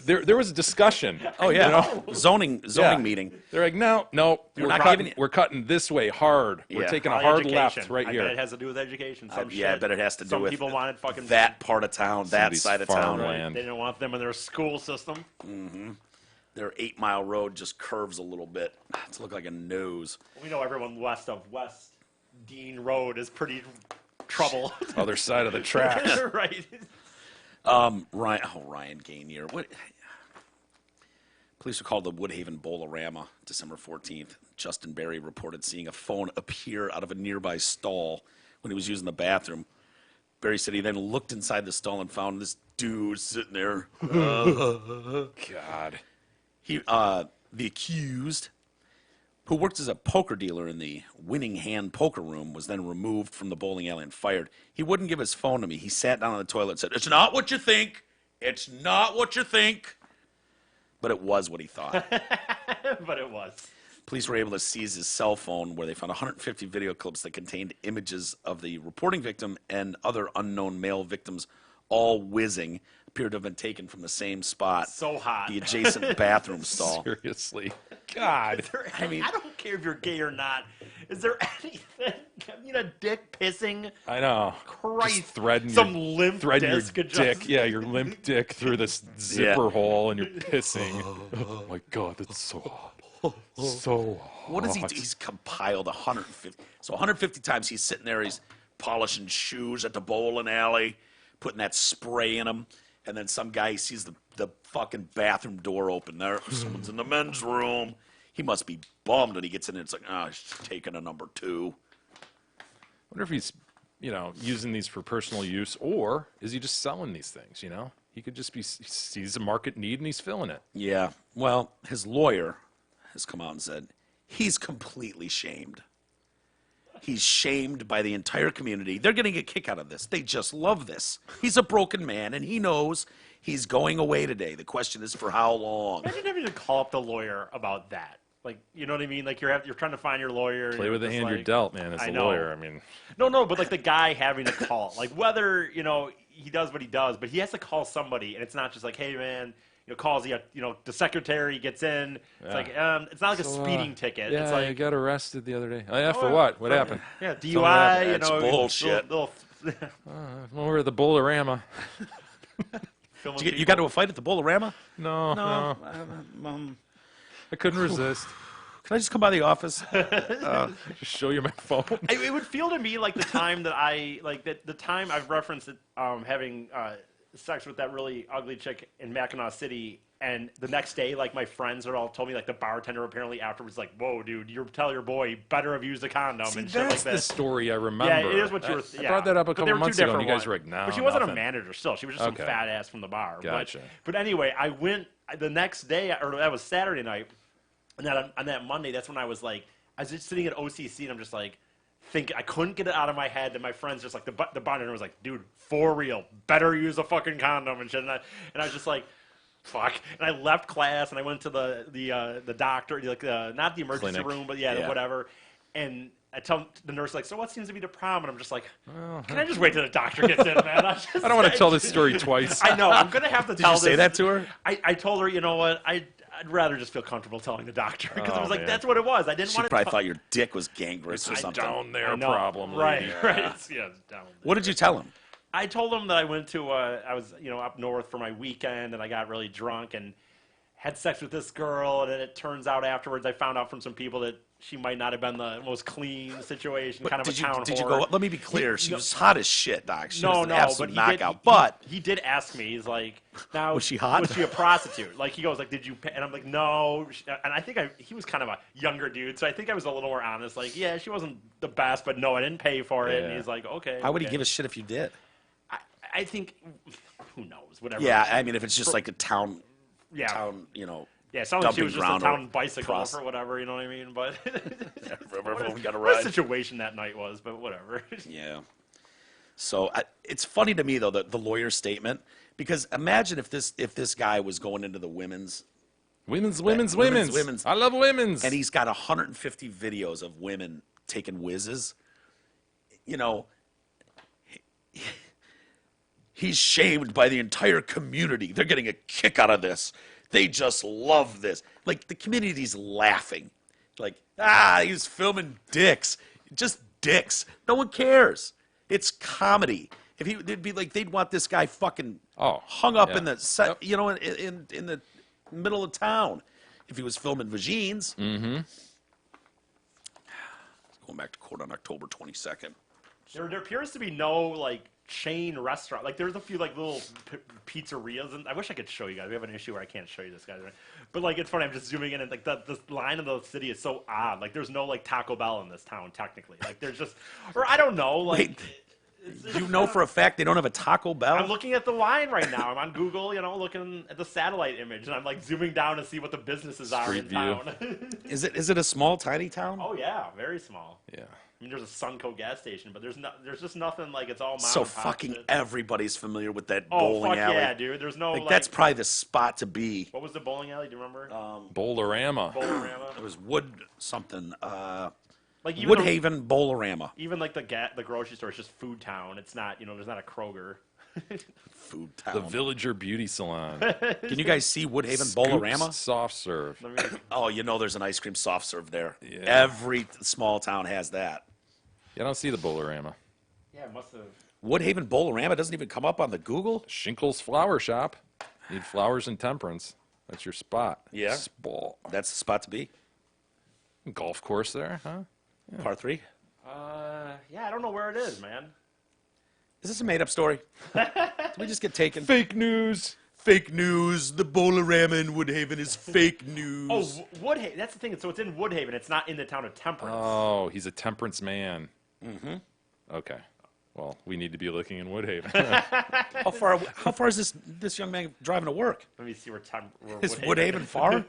There was a discussion. Oh, yeah. You know? Zoning Yeah. meeting. They're like, no, we're not cutting, giving it- we're cutting this way hard. We're Yeah. taking a Probably hard education. left right I here. bet it has to do with education. Some Yeah, I shit. bet it has to do Some with people wanted fucking that part of town, that Somebody's side of town. farmland. They didn't want them in their school system. Their 8 Mile road just curves a little bit to look like a nose. We know everyone west of West Dean Road is pretty trouble. Other side of the tracks. right. Ryan Gainier. What? Police were called the Woodhaven Bolorama, December 14th. Justin Berry reported seeing a phone appear out of a nearby stall when he was using the bathroom. Berry said he then looked inside the stall and found this dude sitting there. God. The accused, who worked as a poker dealer in the winning hand poker room, was then removed from the bowling alley and fired. He wouldn't give his phone to me. He sat down on the toilet and said, "It's not what you think. It's not what you think." But it was what he thought. But it was. Police were able to seize his cell phone, where they found 150 video clips that contained images of the reporting victim and other unknown male victims, all whizzing, appeared to have been taken from the same spot. So hot. The adjacent bathroom stall. Seriously. God. I mean, I don't care if you're gay or not. Is there anything? I mean, a dick pissing. I know. Christ. Just threading Some your, limp threading your disc could dick. just- Yeah, your limp dick through this zipper hole and you're pissing. Oh my God, that's so hot. So hot. What does he do? He's compiled 150. So 150 times he's sitting there, he's polishing shoes at the bowling alley, putting that spray in them. And then some guy, he sees the fucking bathroom door open there. Someone's in the men's room. He must be bummed when he gets in. It's like, oh, he's taking a number 2. wonder if he's, using these for personal use, or is he just selling these things, He could just be, he sees a market need and he's filling it. Yeah. Well, his lawyer has come out and said he's completely shamed. He's shamed by the entire community. They're getting a kick out of this. They just love this. He's a broken man, and he knows he's going away today. The question is for how long? Imagine having to call up the lawyer about that. Like, you know what I mean? Like you're trying to find your lawyer. Play with the hand you're dealt, man, as I a know. lawyer. I mean, No, but like the guy having to call, like whether he does what he does, but he has to call somebody, and it's not just like, hey man, calls the the secretary gets in. It's like it's not like a speeding ticket. Yeah, it's like I got arrested the other day. Oh, yeah, for what? What happened? yeah, happened. DUI. That's bullshit. Over at the Bolorama. You got to a fight at the Bolorama? No. I couldn't resist. Can I just come by the office? Just show you my phone. It would feel to me like the time that the time I've referenced it, having sex with that really ugly chick in Mackinac City, and the next day, like my friends are all told me, like the bartender apparently afterwards, like, "Whoa, dude, tell your boy you better have used a condom," and shit like That's that. the story I remember. Yeah, it is what you were. I brought that up a But they couple were two months ago, and you different guys were like, ones. no, But she wasn't nothing. a manager still. She was just Okay. some fat ass from the bar. Gotcha. But anyway, I went the next day, or that was Saturday night, and then on that Monday, that's when I was just sitting at OCC, and I'm just like, I couldn't get it out of my head, and my friends just like, the bartender was like, dude, for real, better use a fucking condom and shit. And I was just like, fuck. And I left class, and I went to the doctor, not the emergency Clinic. room, but Yeah. whatever. And I tell the nurse, like, so what seems to be the problem? And I'm just like, can I just wait till the doctor gets in, man? I don't want to tell this story twice. I know. I'm going to have to tell you say this. that to her? I told her, you know what? I'd rather just feel comfortable telling the doctor, because I Oh, was like, man. that's what it was. I didn't She want to probably thought your dick was gangrenous or It's something. down there I know. problem, Right, lady. right. It's down there. What did you tell him? I told him that I went to, I was, up north for my weekend, and I got really drunk and had sex with this girl, and then it turns out afterwards I found out from some people that she might not have been the most clean situation, kind of Did a town you whore. go? Let me be clear. She was hot as shit, Doc. She was an No, absolute but knockout. But he did ask me. He's like, "Now, Was she hot? Was she a prostitute?" Like he goes, "Like, did you?" Pay? And I'm like, "No." And I think he was kind of a younger dude, so I think I was a little more honest. Like, yeah, she wasn't the best, but no, I didn't pay for it. And Yeah. he's like, "Okay." why would he okay. give a shit if you did? I think, who knows? Whatever. Yeah, I mean, if it's just like a town, Yeah. town, Yeah, it sounded like she dumping was just a ground town or bicycle cross. or whatever, you know what I mean? But Everyone got a what a ride. situation that night was, but whatever. Yeah. So it's funny to me though the lawyer's statement, because imagine if this guy was going into the women's Women's. women's. I love women's. and he's got 150 videos of women taking whizzes. You know, he's shamed by the entire community. They're getting a kick out of this. They just love this. Like the community's laughing. Like, he's filming dicks. Just dicks. No one cares. It's comedy. If they'd be like, they'd want this guy fucking hung up yeah. in the set, Yep. you know, in the middle of town. If he was filming vagines. Mm-hmm. Going back to court on October 22nd. There appears to be no like chain restaurant. Like there's a few like little pizzerias, and I wish I could show you guys. We have an issue where I can't show you this guy. But like it's funny. I'm just zooming in, and like the line of the city is so odd. Like there's no like Taco Bell in this town technically. Like there's just, or I don't know. Like Wait, you know for a fact they don't have a Taco Bell? I'm looking at the line right now. I'm on Google, you know, looking at the satellite image, and I'm like zooming down to see what the businesses are Street in view. town. Is it a small, tiny town? Oh yeah, very small. Yeah. I mean, there's a Sunco gas station, but there's just nothing like it's all mom So and pop fucking shit. everybody's familiar with that Oh bowling fuck alley. yeah, dude. There's no Like, that's probably the spot to be. what was the bowling alley? Do you remember? Bowlerama. Bowlerama. It was Wood something. Like even Woodhaven Bowlerama. even like the grocery store is just Food Town. It's not, you know, there's not a Kroger. Food The town. Villager Beauty Salon. Can you guys see Woodhaven Scoops Bowlerama? Soft serve. Let me- Oh, you know there's an ice cream soft serve there. Yeah. Every small town has that. Yeah, I don't see the Bowlerama. yeah, it must have. Woodhaven Bowlerama doesn't even come up on the Google. Shinkle's Flower Shop. Need flowers and temperance. That's your spot. Yeah. Spot. That's the spot to be. Golf course there, huh? Par 3. Yeah, I don't know where it is, man. Is this a made up story? Did we just get taken? Fake news. Fake news. The Bowlerama in Woodhaven is fake news. Oh, Woodhaven. That's the thing. So it's in Woodhaven. It's not in the town of Temperance. Oh, he's a temperance man. Mm-hmm. Okay. Well, we need to be looking in Woodhaven. How far is this young man driving to work? Let me see where Is Woodhaven far?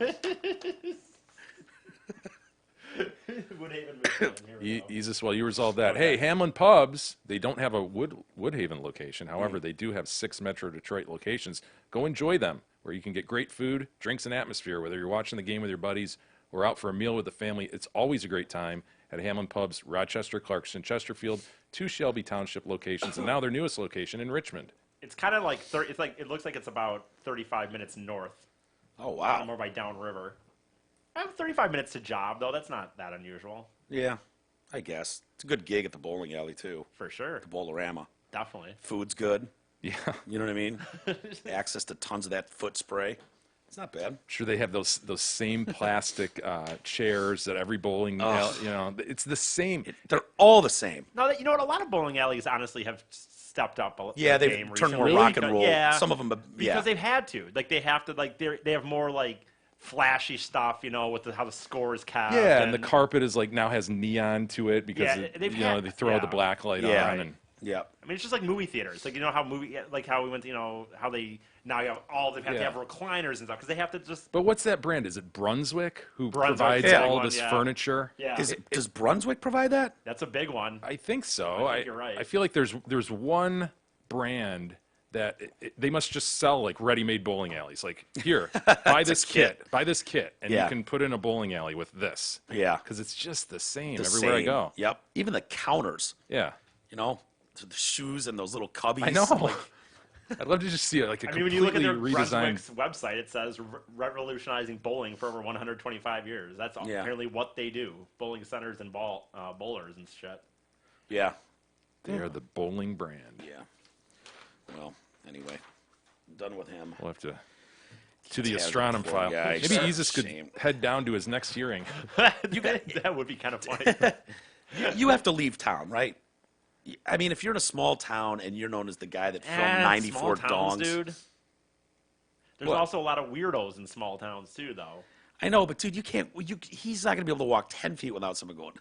Woodhaven, Michigan. Here we go. Easus, while you resolve that. Hey, Hamlin Pubs, they don't have a Woodhaven location. However, they do have 6 Metro Detroit locations. Go enjoy them, where you can get great food, drinks, and atmosphere. Whether you're watching the game with your buddies or out for a meal with the family, it's always a great time at Hamlin Pubs, Rochester, Clarkson, Chesterfield, 2 Shelby Township locations, and now their newest location in Richmond. It's kind of like it looks like it's about 35 minutes north. Oh, wow. More by downriver. 35 minutes to job though. That's not that unusual, Yeah, I guess. It's a good gig at the bowling alley, too. for sure. The Bowlerama. Definitely. Food's good. Yeah. You know what I mean? Access to tons of that foot spray. It's not bad. Sure, they have those same plastic chairs at every bowling alley. You know, it's the same. They're all the same. No, you know what? A lot of bowling alleys honestly have stepped up. Yeah, the they've game turned more recently. rock and roll. Yeah, Some of them, yeah. because they've had to. Like they have to. Like they have more like flashy stuff. You know, with how the score is kept. Yeah, and the carpet is like now has neon to it because Yeah, it, they've you know had- they throw yeah. the black light Yeah. on and Yeah. I mean, it's just like movie theaters. Like you know how how we went. You know how they now you have they've had to Yeah. have recliners and stuff because they have to just. But what's that brand? Is it Brunswick who Brunswick, provides yeah. all One, this yeah. furniture? Yeah, Does Brunswick provide that? that's a big one. I think so. I think you're right. I feel like there's one brand that they must just sell like ready-made bowling alleys. Like here, buy this kit, and Yeah. you can put in a bowling alley with this. Yeah. because it's just the same The everywhere I same. go. Yep. Even the counters, Yeah, you know, the shoes and those little cubbies. I know. Like, I'd love to just see it like a I mean, when you look at completely their redesigned. Brunswick's website, it says revolutionizing bowling for over 125 years. That's Yeah. apparently what they do. Bowling centers and bowlers and shit. yeah. They are the bowling brand. Yeah. Well, anyway, done with him. We'll have to the Yeah, astronom poor file. guy. Maybe Such a Isis could shame. head down to his next hearing. That would be kind of funny. You have to leave town, right? I mean, if you're in a small town and you're known as the guy that filmed 94 small towns, dongs. dude. There's What? also a lot of weirdos in small towns too, though. I know, but dude, you can't. He's not going to be able to walk 10 feet without someone going,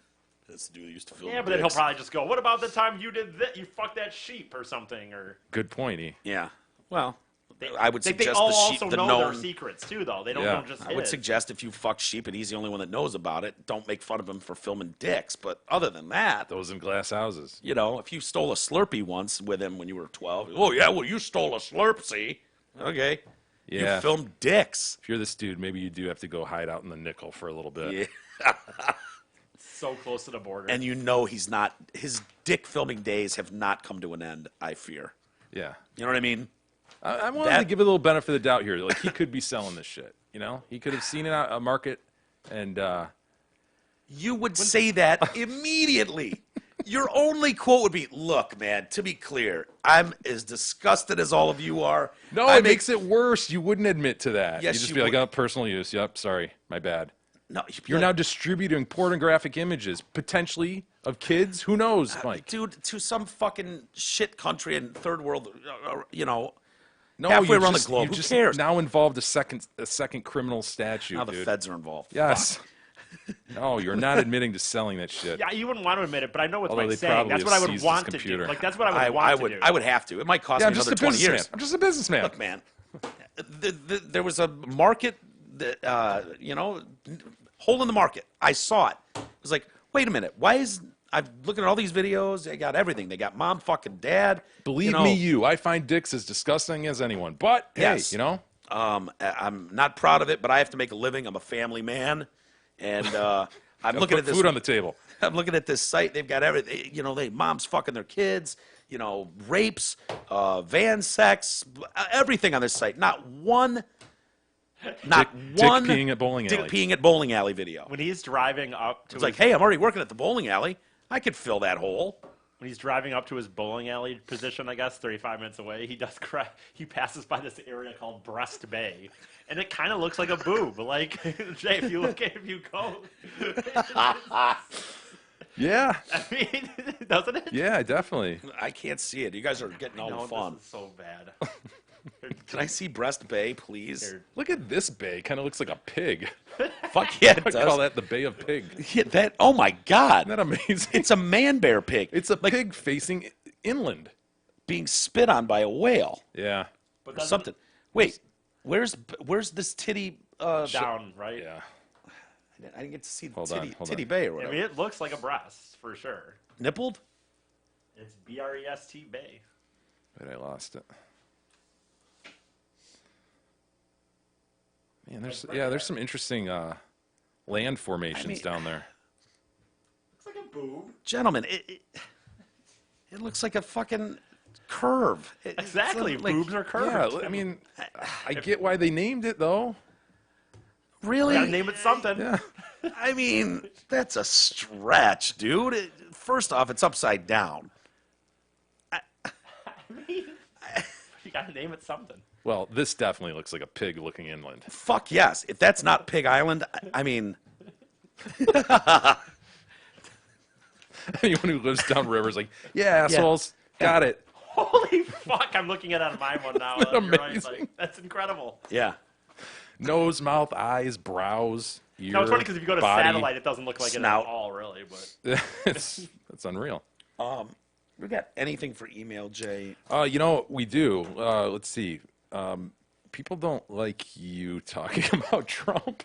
this dude used to film Yeah, but then he'll dicks." probably just go, "What about the time you did that? You fucked that sheep or something?" Or Good point, E. Yeah. Well, I would They suggest all the sheep, also the know known. their secrets too, though. They don't Yeah. know just I would his. suggest if you fuck sheep and he's the only one that knows about it, don't make fun of him for filming dicks. But other than that, Those in glass houses. you know, if you stole a Slurpee once with him when you were 12, oh yeah, well you stole a Slurpee. Okay. Yeah. You filmed dicks. If you're this dude, maybe you do have to go hide out in the nickel for a little bit. Yeah. So close to the border. And you know he's not, his dick filming days have not come to an end, I fear. Yeah. You know what I mean? I wanted to give it a little benefit of the doubt here. Like, he could be selling this shit. You know? He could have seen it out a market and, You would say that immediately. Your only quote would be, look, man, to be clear, I'm as disgusted as all of you are. no, I it make- makes it worse. You wouldn't admit to that. Yes, You'd just you be like, would. oh, personal use. Yep, sorry. My bad. No, You're now distributing pornographic images, potentially, of kids. Who knows, Mike? dude, to some fucking shit country in third world, you know, No, halfway you around just, the globe. You Who just cares? now involved a second criminal statute, now the dude. feds are involved. Yes. No, you're not admitting to selling that shit. yeah, you wouldn't want to admit it, but I know what Although they Mike's saying. probably That's have what I would seized his want to do. computer. Like that's what I would want to do. I would have to. It might cost Yeah, I'm me just another a 20 businessman. years. I'm just a businessman. Look, man, there was a market, that, you know, hole in the market. I saw it. It was like, wait a minute, why is I'm looking at all these videos? They got everything. They got mom, fucking dad. Believe you know, me, I find dicks as disgusting as anyone. But Yes. hey, you know, I'm not proud of it, but I have to make a living. I'm a family man, and I'm looking put at this. food on the table. I'm looking at this site. They've got everything. You know, moms fucking their kids. You know, rapes, van sex, everything on this site. Not one. Not Dick one. peeing at bowling dick alley. peeing at bowling alley video. when he's driving up to It's like, hey, I'm already working at the bowling alley. I could fill that hole. when he's driving up to his bowling alley position, I guess 35 minutes away, he passes by this area called Breast Bay, and it kind of looks like a boob. Like Jay, if you go, Yeah, I mean, doesn't it? yeah, definitely. I can't see it. You guys are getting all No, the fun. this is so bad. Can I see Breast Bay, please? Here. Look at this bay. Kind of looks like a pig. Fuck yeah, it I call does. that the Bay of Pig. Yeah, that. Oh my God. Isn't that amazing? It's a man bear pig. It's a pig facing inland. being spit on by a whale Yeah, But or doesn't something. Wait, where's this titty? down, right? yeah. I didn't get to see the Hold on, titty, hold titty on. bay or I whatever. mean, it looks like a breast for sure. Nippled? It's BREST Bay. But I lost it. Man, there's some interesting land formations down there. Looks like a boob. Gentlemen, it looks like a fucking curve. Exactly. Like, Boobs are curved. Yeah, I mean, I get why they named it though. really? Gotta name it something. Yeah. I mean, that's a stretch, dude. First off, it's upside down. You gotta name it something. Well, this definitely looks like a pig looking inland. Fuck yes. If that's not Pig Island, I mean, Anyone who lives downriver is like, yeah, assholes, got it. Holy fuck! I'm looking at it on my one now. You're right, Amazing. like, that's incredible. yeah. Nose, mouth, eyes, brows, ear, No, it's funny because if you go to body. satellite, it doesn't look like Snout. it at all, really. But it's unreal. We got anything for email, Jay? You know, we do. Let's see. People don't like you talking about Trump.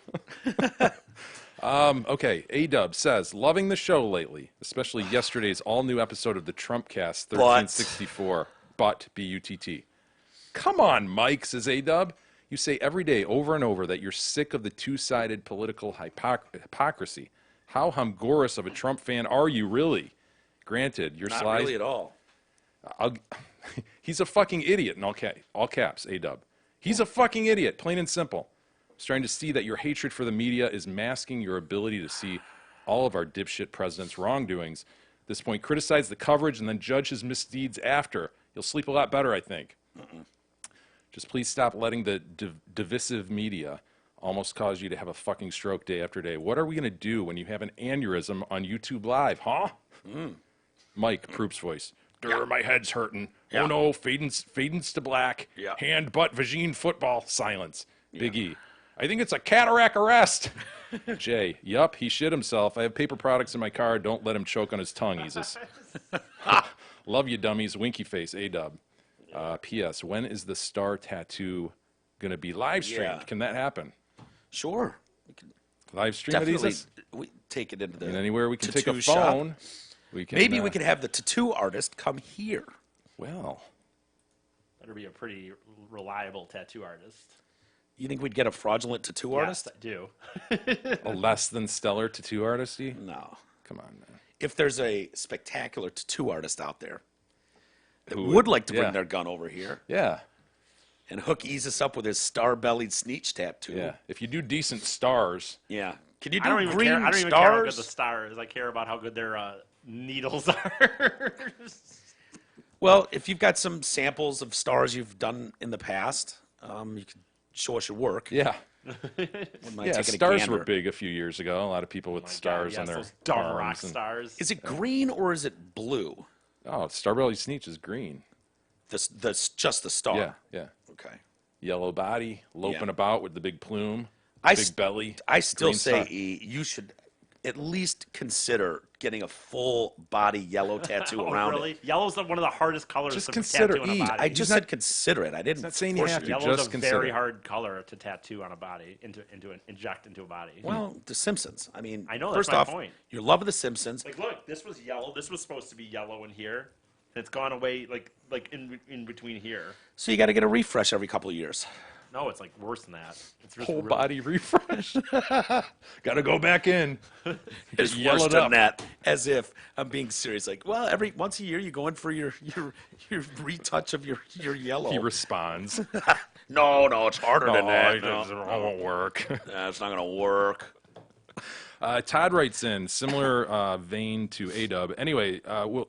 Okay, A-Dub says, loving the show lately, especially yesterday's all-new episode of the Trumpcast 1364, but B-U-T-T. Come on, Mike, says A-Dub. You say every day over and over that you're sick of the two-sided political hypocrisy. How humgorous of a Trump fan are you, really? Granted, your Not slides... really at all. He's a fucking idiot in all caps, A-Dub. He's a fucking idiot, plain and simple. He's trying to see that your hatred for the media is masking your ability to see all of our dipshit president's wrongdoings. At this point, criticize the coverage and then judge his misdeeds after. You'll sleep a lot better, I think. Just please stop letting the divisive media almost cause you to have a fucking stroke day after day. What are we going to do when you have an aneurysm on YouTube Live, huh? Mike, Proop's voice. Durr, my head's hurting. Yeah. Oh no, fading's to black. Yeah. Hand, butt, vagine, football. Silence. Big E. I think it's a cataract arrest. Jay, yup, he shit himself. I have paper products in my car. Don't let him choke on his tongue, Jesus. Love you, dummies. Winky face, A-Dub. P.S. When is the star tattoo going to be live streamed? Yeah. Can that happen? Sure. We can Live stream it, definitely Isis? we take it into the And anywhere we can take a tattoo shop. phone. We can, Maybe we could have the tattoo artist come here. Well, Better be a pretty reliable tattoo artist. You think we'd get a fraudulent tattoo artist? Yes, I do. a less than stellar tattoo artisty? No. Come on, man. If there's a spectacular tattoo artist out there that Who would would- like to bring yeah. their gun over here Yeah. and hook Isis up with his star-bellied sneech tattoo. Yeah. If you do decent stars, Yeah. Can you I do don't even green care. I don't even care how good stars? the stars. I care about how good their needles are. Well, if you've got some samples of stars you've done in the past, you can show us your work. yeah. Wouldn't mind Yeah, taking a stars gander. were big a few years ago. A lot of people with stars yes, on their those dumb arms. rock and- stars. Is it green or is it blue? Oh, Starbelly Sneech is green. Just the star. Yeah, yeah. Okay. Yellow body, loping Yeah. about with the big plume, I big s- belly. I still green say, sock. E, you should at least consider getting a full body yellow tattoo Oh, around really? it. Yellow's one of the hardest colors Just to consider tattoo on E. a body. I just not- said consider it. I didn't. not saying you force have to. Yellow's just a consider very it. hard color to tattoo on a body, inject into a body. Well, The Simpsons. I mean, I know, that's first my off, point. your love of The Simpsons. Like, look, this was yellow. This was supposed to be yellow in here, and it's gone away like in between here. So you got to get a refresh every couple of years. No, it's like worse than that. It's just Whole really- body refresh. Got to go back in. It's worse yellowed than up. that. As if I'm being serious. Like, well, every once a year you go in for your retouch of your yellow. He responds. no, it's harder than that. it No. won't work. It's not gonna work. Todd writes in, similar vein to A-Dub. Anyway,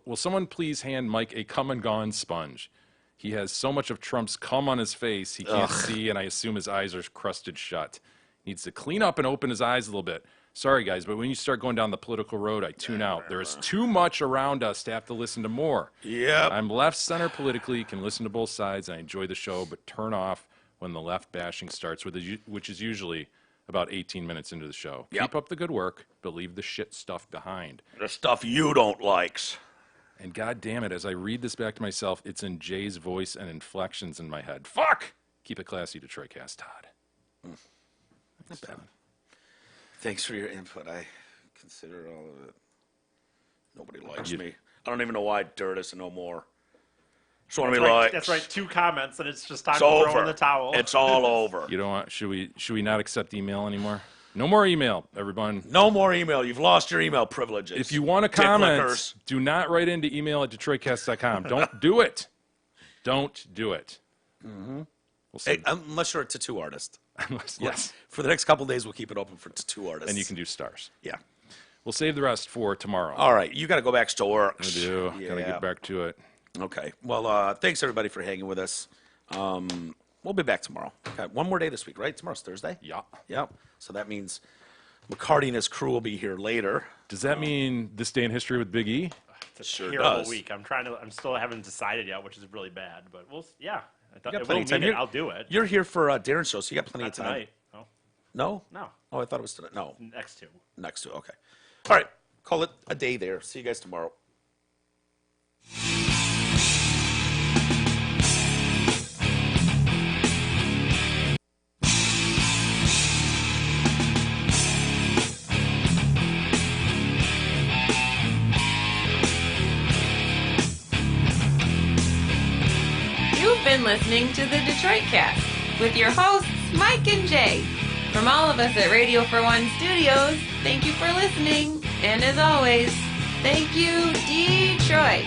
will someone please hand Mike a come and gone sponge? He has so much of Trump's cum on his face he can't see, and I assume his eyes are crusted shut. Needs to clean up and open his eyes a little bit. Sorry, guys, but when you start going down the political road, I tune out. There is too much around us to have to listen to more. Yep. I'm left center politically, can listen to both sides, and I enjoy the show, but turn off when the left bashing starts, which is usually about 18 minutes into the show. Yep. Keep up the good work, but leave the shit stuff behind. The stuff you don't like. And god damn it, as I read this back to myself, it's in Jay's voice and inflections in my head. Fuck! Keep it classy, Detroit Cast, Todd. Thanks, Todd. Thanks for your input. I consider all of it. Nobody likes me. I don't even know why I dare this no more. Just want to be like. That's right. 2 comments, and it's just time It's to throw over. in the towel. It's all over. You don't want? Should we not accept email anymore? No more email, everyone. No more email. You've lost your email privileges. If you want to Dick comment, lickers. do not write into email@detroitcast.com. Don't do it. Don't do it. We'll see. Hey, unless you're a tattoo artist. Yes. For the next couple of days, we'll keep it open for tattoo artists. And you can do stars. Yeah. We'll save the rest for tomorrow. All right. You got to go back to work. I do. Gotta Yeah. get back to it. Okay. Well, thanks everybody for hanging with us. We'll be back tomorrow. Got one more day this week, right? Tomorrow's Thursday. Yeah. Yep. So that means McCarty and his crew will be here later. Does that mean this day in history with Big E? It's a Sure terrible does. week. I'm still haven't decided yet, which is really bad. But yeah. I thought You got it plenty will of time. mean it. You're- I'll do it. You're here for Darren's show, so you got plenty Not of time. tonight. Oh, No? no. Oh, I thought it was tonight. No. Next 2. Next to. Okay. All right. Call it a day there. See you guys tomorrow. You've been listening to the Detroit Cast with your hosts, Mike and Jay. From all of us at Radio for One Studios, thank you for listening. And as always, thank you, Detroit.